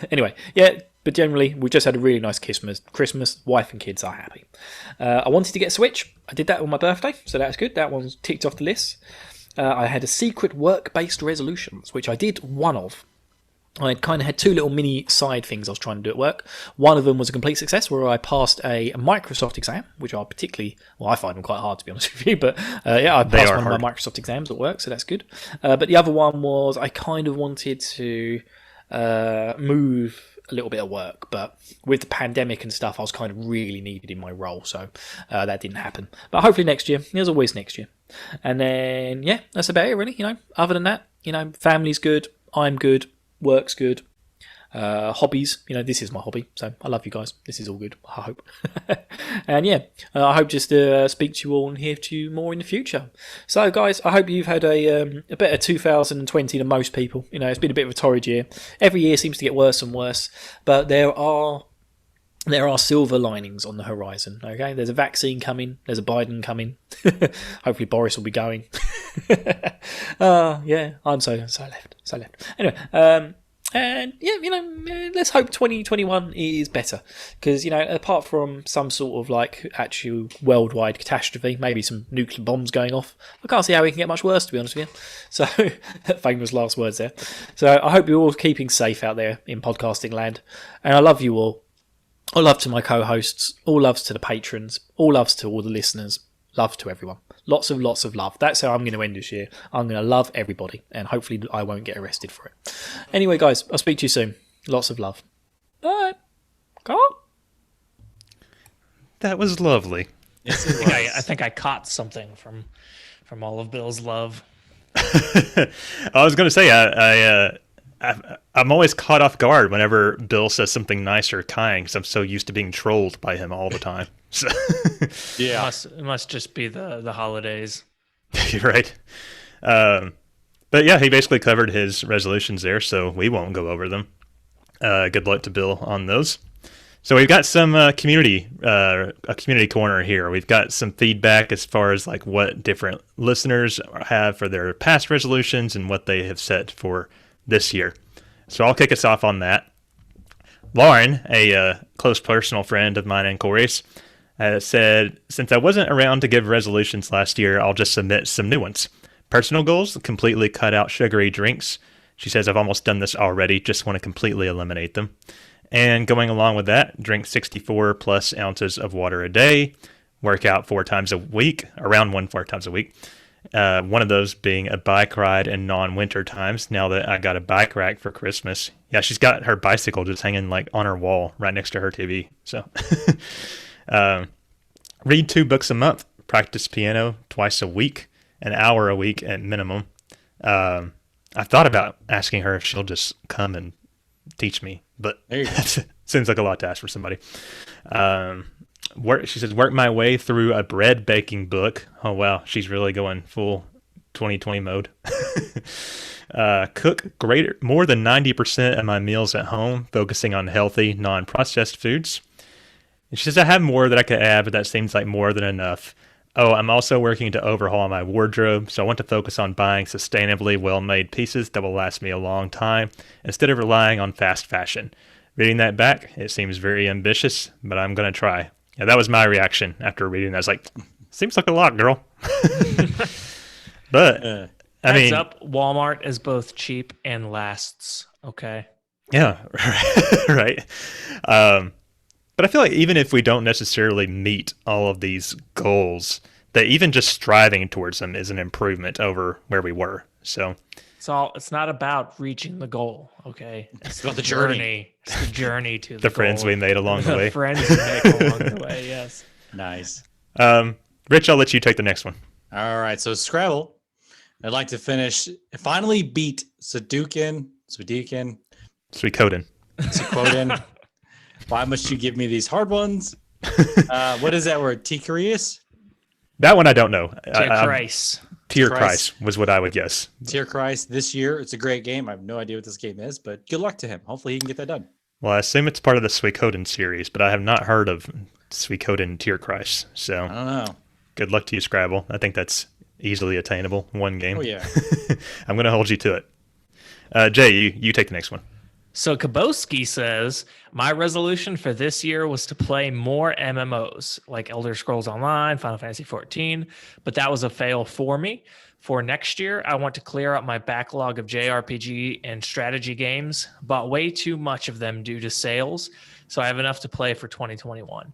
Anyway, yeah, but generally, we just had a really nice Christmas. Wife and kids are happy. I wanted to get a Switch. I did that on my birthday, so that's good. That one's ticked off the list. I had a secret work-based resolutions, which I did one of. I kind of had 2 little mini side things I was trying to do at work. One of them was a complete success, where I passed a Microsoft exam, which are I find them quite hard, to be honest with you. But yeah, I passed one of my Microsoft exams at work, so that's good. But the other one was I kind of wanted to move a little bit of work, but with the pandemic and stuff, I was kind of really needed in my role, so that didn't happen. But hopefully next year. There's always next year. And then, yeah, that's about it, really. Other than that, family's good, I'm good, work's good. Hobbies, this is my hobby, so I love you guys. This is all good, I hope. And yeah, I hope just to speak to you all and hear to you more in the future. So guys, I hope you've had a better 2020 than most people. It's been a bit of a torrid year. Every year seems to get worse and worse, but there are silver linings on the horizon. Okay, there's a vaccine coming, there's a Biden coming. Hopefully Boris will be going. Yeah, I'm so left. Anyway, and yeah, let's hope 2021 is better, because apart from some sort of like actual worldwide catastrophe, maybe some nuclear bombs going off, I can't see how it can get much worse, to be honest with you. So famous last words there. So I hope you're all keeping safe out there in podcasting land, and I love you all. All love to my co-hosts, all loves to the patrons, all loves to all the listeners, love to everyone. Lots of love. That's how I'm going to end this year. I'm going to love everybody, and hopefully I won't get arrested for it. Anyway, guys, I'll speak to you soon. Lots of love. Bye. Carl? That was lovely. Yes, it I think I caught something from all of Bill's love. I was going to say, I'm always caught off guard whenever Bill says something nice or kind, because I'm so used to being trolled by him all the time. So Yeah. It must just be the holidays. you're right. But yeah, he basically covered his resolutions there, so we won't go over them. Good luck to Bill on those. So we've got some a community corner here. We've got some feedback as far as like what different listeners have for their past resolutions and what they have set for this year. So I'll kick us off on that. Lauren, a close personal friend of mine and Corey's, said, since I wasn't around to give resolutions last year, I'll just submit some new ones. Personal goals, completely cut out sugary drinks. She says, I've almost done this already, just want to completely eliminate them. And going along with that, drink 64 plus ounces of water a day, work out 4 times a week, around 4 times a week. One of those being a bike ride in non-winter times, now that I got a bike rack for Christmas. Yeah, she's got her bicycle just hanging like on her wall right next to her TV. So read 2 books a month, practice piano twice a week, an hour a week at minimum. I thought about asking her if she'll just come and teach me, but There you go. seems like a lot to ask for somebody. She says, work my way through a bread baking book. Oh, wow. She's really going full 2020 mode. Cook more than 90% of my meals at home, focusing on healthy, non-processed foods. And she says, I have more that I could add, but that seems like more than enough. Oh, I'm also working to overhaul my wardrobe, so I want to focus on buying sustainably well-made pieces that will last me a long time, instead of relying on fast fashion. Reading that back, it seems very ambitious, but I'm going to try. Yeah, that was my reaction after reading that. I was like, seems like a lot, girl. But, I Heads mean... up, Walmart is both cheap and lasts. Okay. Yeah, right. But I feel like even if we don't necessarily meet all of these goals, that even just striving towards them is an improvement over where we were. So It's not about reaching the goal, okay? It's about the journey. It's the journey to the friends goal. we made along the way. The friends we make along the way, yes. Nice. Rich, I'll let you take the next one. All right. So Scrabble, I'd like to finally beat Sudoku, Suikoden. Suikoden. Why must you give me these hard ones? What is that word? Tikarius? That one I don't know. Christ. Tier Christ. Christ was what I would guess. Tier Christ this year. It's a great game. I have no idea what this game is, but good luck to him. Hopefully he can get that done. Well, I assume it's part of the Suikoden series, but I have not heard of Suikoden Tier Christ. So I don't know. good luck to you, Scrabble. I think that's easily attainable. One game. Oh, yeah. I'm going to hold you to it. Jay, you take the next one. So Kaboski says, my resolution for this year was to play more MMOs like Elder Scrolls Online, Final Fantasy 14, but that was a fail for me. For next year, I want to clear up my backlog of JRPG and strategy games, bought way too much of them due to sales, so I have enough to play for 2021.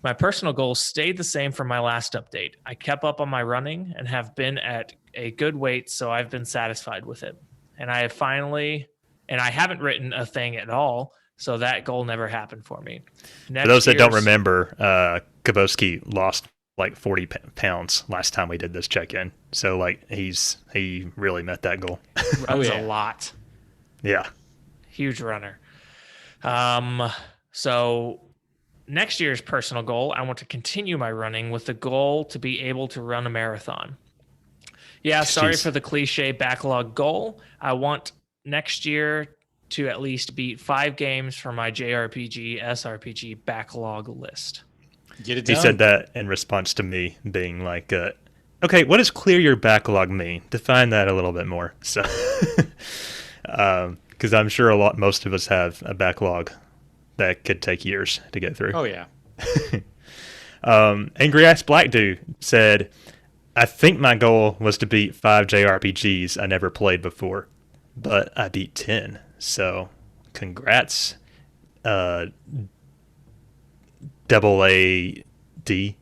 My personal goals stayed the same from my last update. I kept up on my running and have been at a good weight, so I've been satisfied with it. And I haven't written a thing at all So that goal never happened for me. For those that don't remember, Kaboski lost like 40 pounds last time we did this check-in. So like he really met that goal. Runs a lot. Yeah. Huge runner. So next year's personal goal, I want to continue my running with the goal to be able to run a marathon. Yeah, sorry for the cliche backlog goal. I want next year to at least beat 5 games for my JRPG, SRPG backlog list. Get it done. He said that in response to me being like, okay, what does clear your backlog mean? Define that a little bit more. So, because I'm sure most of us have a backlog that could take years to get through. Oh, yeah. Angry Ass Black Dude said, I think my goal was to beat 5 JRPGs I never played before, but I beat 10. So, congrats, double A D.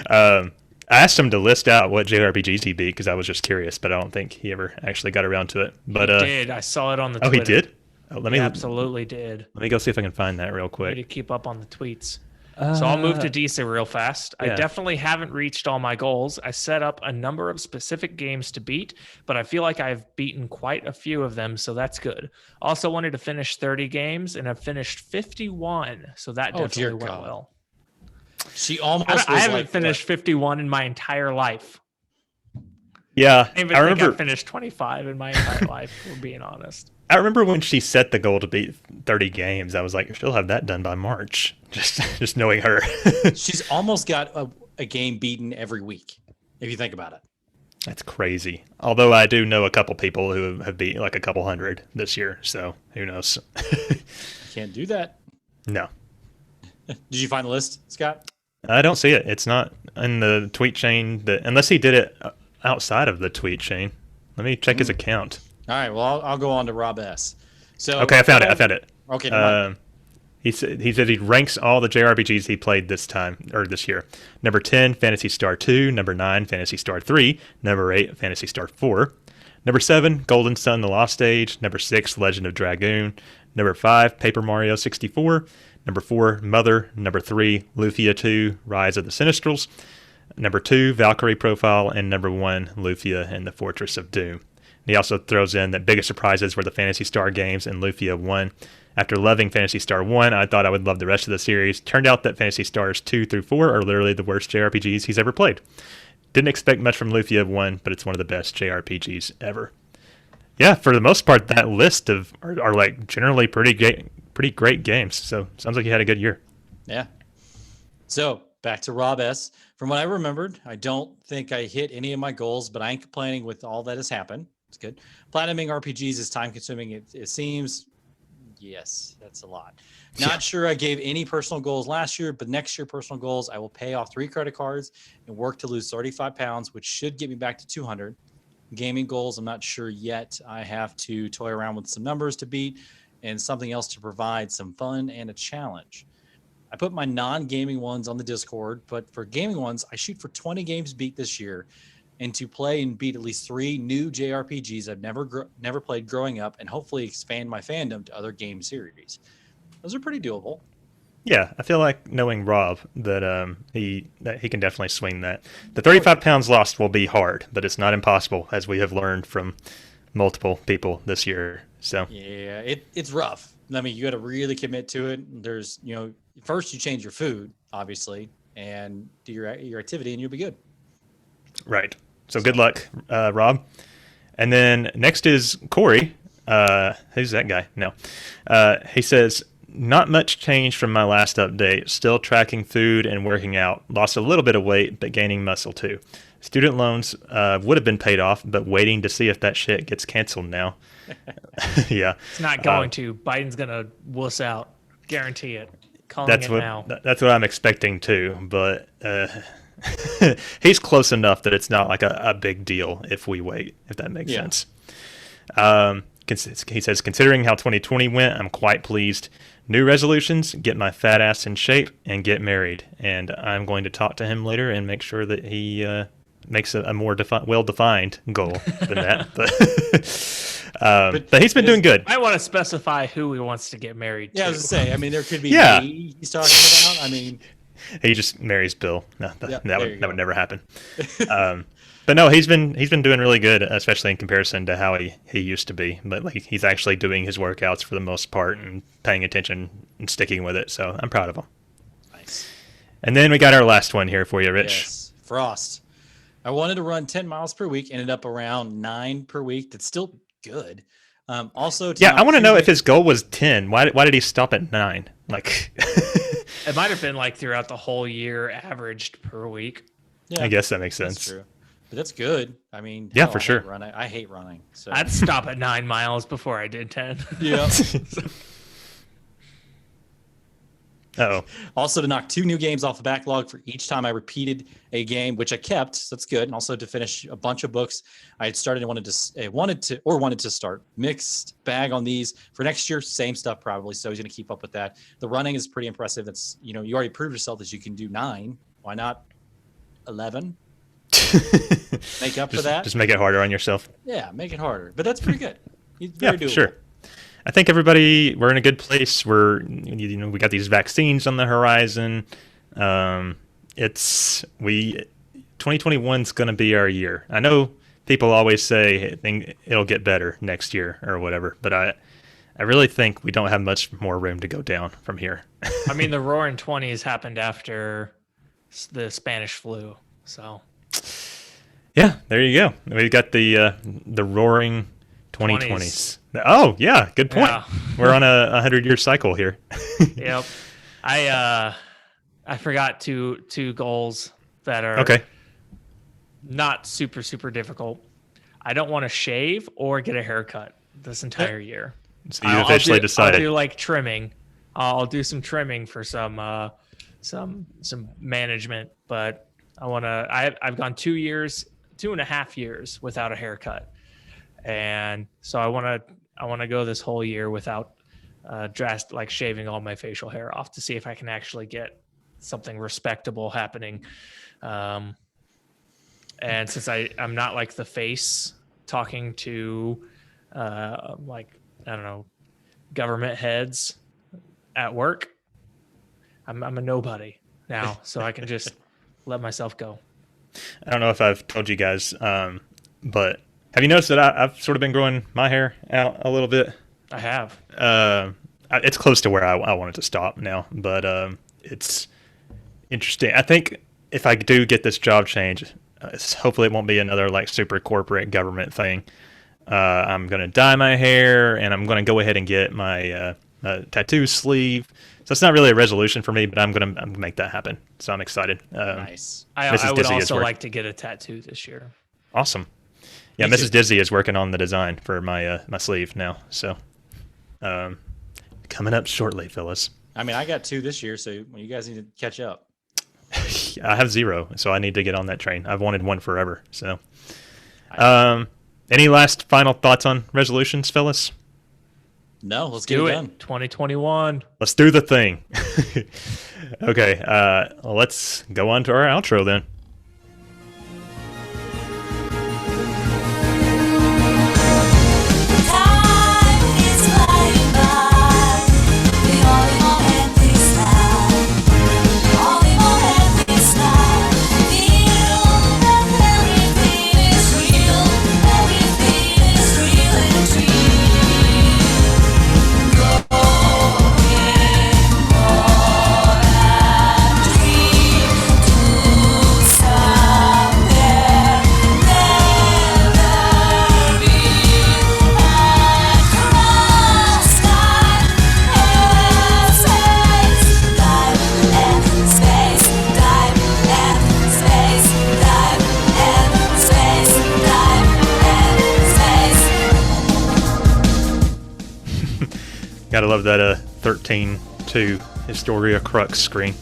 I asked him to list out what JRPGs he beat because I was just curious, but I don't think he ever actually got around to it. But he did. I saw it on the Twitter. Twitter. He did? Oh, He absolutely did. Let me go see if I can find that real Need quick. to keep up on the tweets. So I'll move to DC real fast. yeah. I definitely haven't reached all my goals. I set up a number of specific games to beat, but I feel like I've beaten quite a few of them, so that's good. Also wanted to finish 30 games, and I've finished 51, so that definitely went well. She almost I haven't finished 51 in my entire life. Yeah, I I remember. I finished 25 in my entire life, for being honest. I remember when she set the goal to beat 30 games. I was like, she'll have that done by March. Just knowing her. She's almost got a game beaten every week, if you think about it. That's crazy. Although I do know a couple people who have beat like a couple hundred this year, so who knows? Can't do that. No. Did you find the list, Scott? I don't see it. It's not in the tweet chain, unless he did it outside of the tweet chain. Let me check his account. All right, well, I'll go on to Rob S. So Okay, I found it. Okay, he said he ranks all the JRPGs he played this year. Number 10, Phantasy Star 2. Number 9, Phantasy Star 3. Number 8, Phantasy Star 4. Number 7, Golden Sun: The Lost Age. Number 6, Legend of Dragoon. Number 5, Paper Mario 64. Number 4, Mother. Number 3, Lufia 2, Rise of the Sinistrals. Number 2, Valkyrie Profile. And number 1, Lufia and the Fortress of Doom. And he also throws in that biggest surprises were the Phantasy Star games and Lufia 1. After loving Phantasy Star 1, I thought I would love the rest of the series. Turned out that Phantasy Stars 2 through 4 are literally the worst JRPGs he's ever played. Didn't expect much from Lufia 1, but it's one of the best JRPGs ever. Yeah, for the most part, that list are like generally pretty great games. So sounds like you had a good year. Yeah. So back to Rob S. From what I remembered, I don't think I hit any of my goals, but I ain't complaining with all that has happened. It's good. Platinuming RPGs is time consuming. It seems. Yes, that's a lot. Not sure I gave any personal goals last year, but next year personal goals, I will pay off 3 credit cards and work to lose 35 pounds, which should get me back to 200. Gaming goals, I'm not sure yet. I have to toy around with some numbers to beat and something else to provide some fun and a challenge. I put my non-gaming ones on the Discord, but for gaming ones, I shoot for 20 games beat this year and to play and beat at least 3 new JRPGs I've never played growing up and hopefully expand my fandom to other game series. Those are pretty doable. Yeah, I feel like knowing Rob that he can definitely swing that. The 35 pounds lost will be hard, but it's not impossible, as we have learned from multiple people this year. So yeah, it's rough. I mean, you got to really commit to it. There's, first you change your food, obviously, and do your activity, and you'll be good. Right. So good luck, Rob. And then next is Corey. Who's that guy? No. He says, not much change from my last update. Still tracking food and working out. Lost a little bit of weight, but gaining muscle too. Student loans would have been paid off, but waiting to see if that shit gets canceled now. Yeah. It's not going to. Biden's going to wuss out. Guarantee it. Now. That's what I'm expecting too, but he's close enough that it's not like a big deal if we wait, if that makes sense. He says, considering how 2020 went, I'm quite pleased. New resolutions, get my fat ass in shape and get married. And I'm going to talk to him later and make sure that he makes a more well-defined goal than that. But he's been doing good. I want to specify who he wants to get married to. Yeah, I was going to say, I mean, there could be Yeah. me he's talking about. I mean, He just marries Bill. No, Yeah, that there you would go. never happen. But no, he's been doing really good, especially in comparison to how he used to be. But like he's actually doing his workouts for the most part and paying attention and sticking with it. So I'm proud of him. nice. And then we got our last one here for you, Rich. Yes, Frost. I wanted to run 10 miles per week, ended up around 9 per week. That's still good. Also, Yeah, I want to know if his his goal was 10. Why did he stop at 9? Like, It might have been like throughout the whole year, averaged per week. Yeah, I guess that makes that's sense. true. But that's good. I mean, Yeah, hell, for I hate sure. running. I hate running. So I'd stop at 9 miles before I did 10. yeah. Uh-oh. Also, to knock 2 new games off the backlog for each time I repeated a game, which I kept. So that's good. And also to finish a bunch of books I had started and wanted to start. Mixed bag on these for next year. Same stuff probably. So he's going to keep up with that. The running is pretty impressive. That's you already proved yourself that you can do 9. Why not 11? Make up for that. Just make it harder on yourself. Yeah, make it harder. But that's pretty good. He's Yeah, very doable. sure. I think we're in a good place. We got these vaccines on the horizon. 2021's going to be our year. I know people always say it'll get better next year or whatever, but I really think we don't have much more room to go down from here. I mean, the Roaring '20s happened after the Spanish flu. So Yeah, there you go. We got the roaring 2020s. Oh, yeah, good point. Yeah. We're on a 100-year cycle here. Yep. I forgot two goals that are Okay. not super difficult. I don't want to shave or get a haircut this entire year. So you officially decided. I'll do like trimming. I'll do some trimming for some management, but I've gone 2.5 years without a haircut. And so I want to go this whole year without shaving all my facial hair off to see if I can actually get something respectable happening. And since I'm not like the face talking to I don't know, government heads at work, I'm a nobody now, so I can just let myself go. I don't know if I've told you guys, but have you noticed that I've sort of been growing my hair out a little bit? I have. It's close to where I want it to stop now, but it's interesting. I think if I do get this job change, hopefully it won't be another like super corporate government thing. I'm going to dye my hair, and I'm going to go ahead and get my tattoo sleeve. So it's not really a resolution for me, but I'm going to make that happen. So I'm excited. Nice. I would also like to get a tattoo this year. Awesome. Yeah, Me Mrs. too. Dizzy is working on the design for my my sleeve now. So coming up shortly, fellas. I mean, I got 2 this year, so you guys need to catch up. I have 0, so I need to get on that train. I've wanted one forever. So, any last final thoughts on resolutions, fellas? No, let's get Do it it. done. 2021. Let's do the thing. Okay, let's go on to our outro then. Time is flying by. The only moment is now. The only moment is now. Feel that everything is real. Everything is real and true. Growing more and dream to somewhere never be. Across time and space, time and space, time and space, time and space, time and space. Gotta love that 13.2 Historia Crux screen.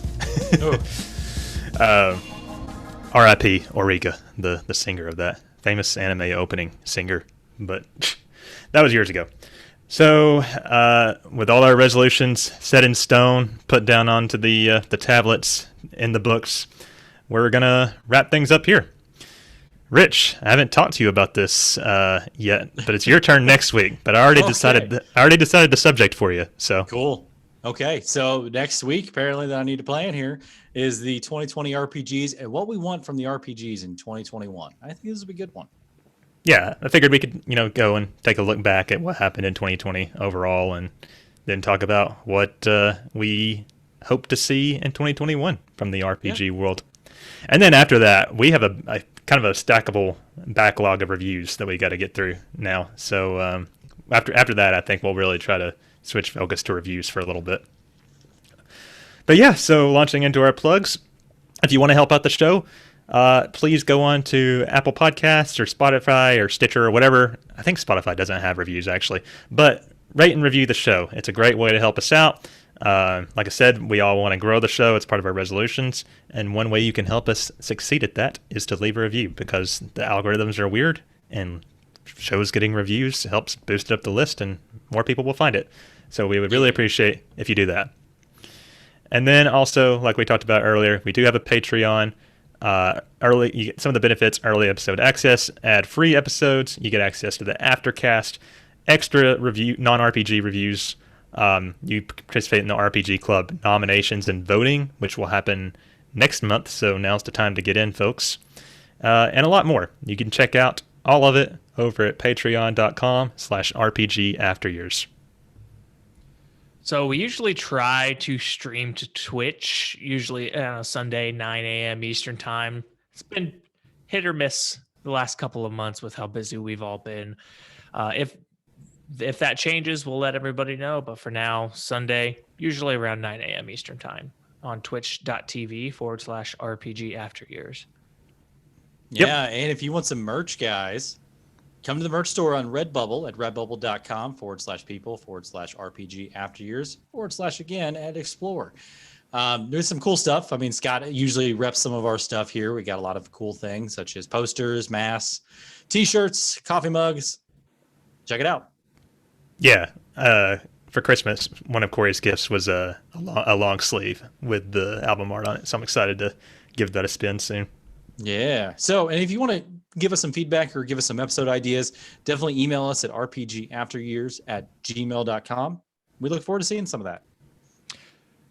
R.I.P. Origa, the singer of that famous anime opening singer, but that was years ago. So, with all our resolutions set in stone, put down onto the tablets in the books, we're gonna wrap things up here. Rich, I haven't talked to you about this yet, but it's your turn next week. But I already Okay. decided. I already decided the subject for you. So Cool. Okay, so next week, apparently that I need to plan here is the 2020 RPGs and what we want from the RPGs in 2021. I think this will be a good one. yeah, I figured we could, go and take a look back at what happened in 2020 overall, and then talk about what we hope to see in 2021 from the RPG world. And then after that, we have a kind of a stackable backlog of reviews that we got to get through now. So after that, I think we'll really try to switch focus to reviews for a little bit. But yeah, so launching into our plugs. If you want to help out the show, please go on to Apple Podcasts or Spotify or Stitcher or whatever. I think Spotify doesn't have reviews actually, but rate and review the show. It's a great way to help us out. Like I said, we all want to grow the show. It's part of our resolutions. And one way you can help us succeed at that is to leave a review, because the algorithms are weird and shows getting reviews helps boost up the list and more people will find it. So we would really appreciate if you do that. And then also, like we talked about earlier, we do have a Patreon. You get some of the benefits: early episode access, ad-free episodes. You get access to the aftercast, extra review, non-RPG reviews. You participate in the RPG Club nominations and voting, which will happen next month. So now's the time to get in, folks. And a lot more. You can check out all of it over at patreon.com/RPG Afteryears. So we usually try to stream to Twitch, usually Sunday, 9 a.m. Eastern time. It's been hit or miss the last couple of months with how busy we've all been. If that changes, we'll let everybody know. But for now, Sunday, usually around 9 a.m. Eastern time on twitch.tv/RPG Afteryears. Yeah, and if you want some merch, guys, come to the merch store on Redbubble at redbubble.com/people/RPG Afteryears / at Explore. There's some cool stuff. I mean, Scott usually reps some of our stuff here. We got a lot of cool things such as posters, masks, t-shirts, coffee mugs. Check it out. Yeah. For Christmas, one of Corey's gifts was a long sleeve with the album art on it. So I'm excited to give that a spin soon. Yeah. So, and if you want to give us some feedback or give us some episode ideas, definitely email us at rpgafteryears@gmail.com. We look forward to seeing some of that.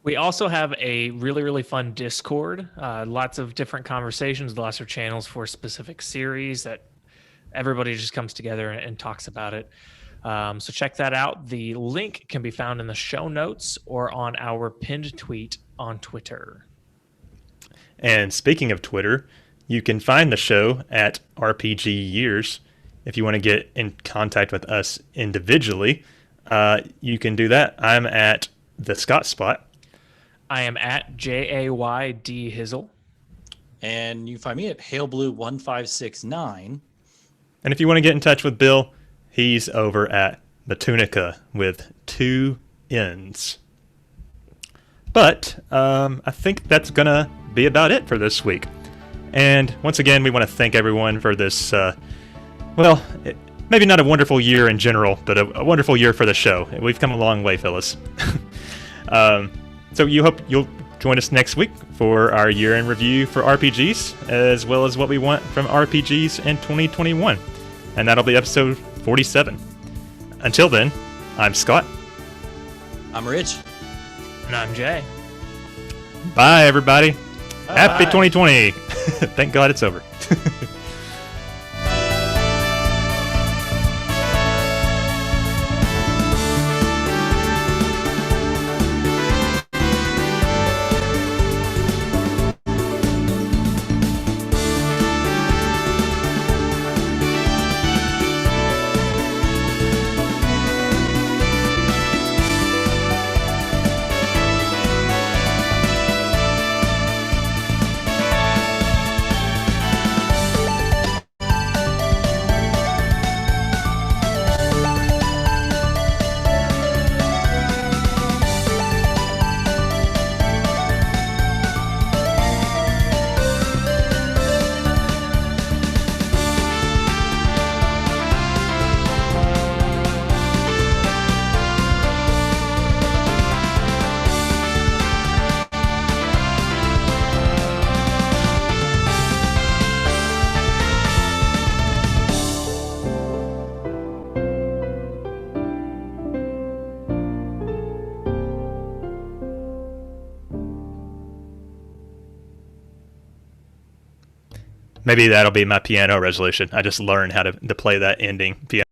We also have a really, really fun Discord. Lots of different conversations, lots of channels for specific series that everybody just comes together and talks about it. So check that out. The link can be found in the show notes or on our pinned tweet on Twitter. And speaking of Twitter, you can find the show at RPG Years. If you want to get in contact with us individually, you can do that. I'm at the Scott Spot. I am at JAYD Hizzle. And you can find me at HaleBlue1569. And if you want to get in touch with Bill, he's over at the Tunica with 2 N's. But I think that's going to be about it for this week. And once again, we want to thank everyone for this, maybe not a wonderful year in general, but a wonderful year for the show. We've come a long way, fellas. So you hope you'll join us next week for our year in review for RPGs, as well as what we want from RPGs in 2021. And that'll be episode 47. Until then, I'm Scott. I'm Rich. And I'm Jay. Bye, everybody. Bye. Happy 2020. Thank God it's over. Maybe that'll be my piano resolution. I just learn how to play that ending piano.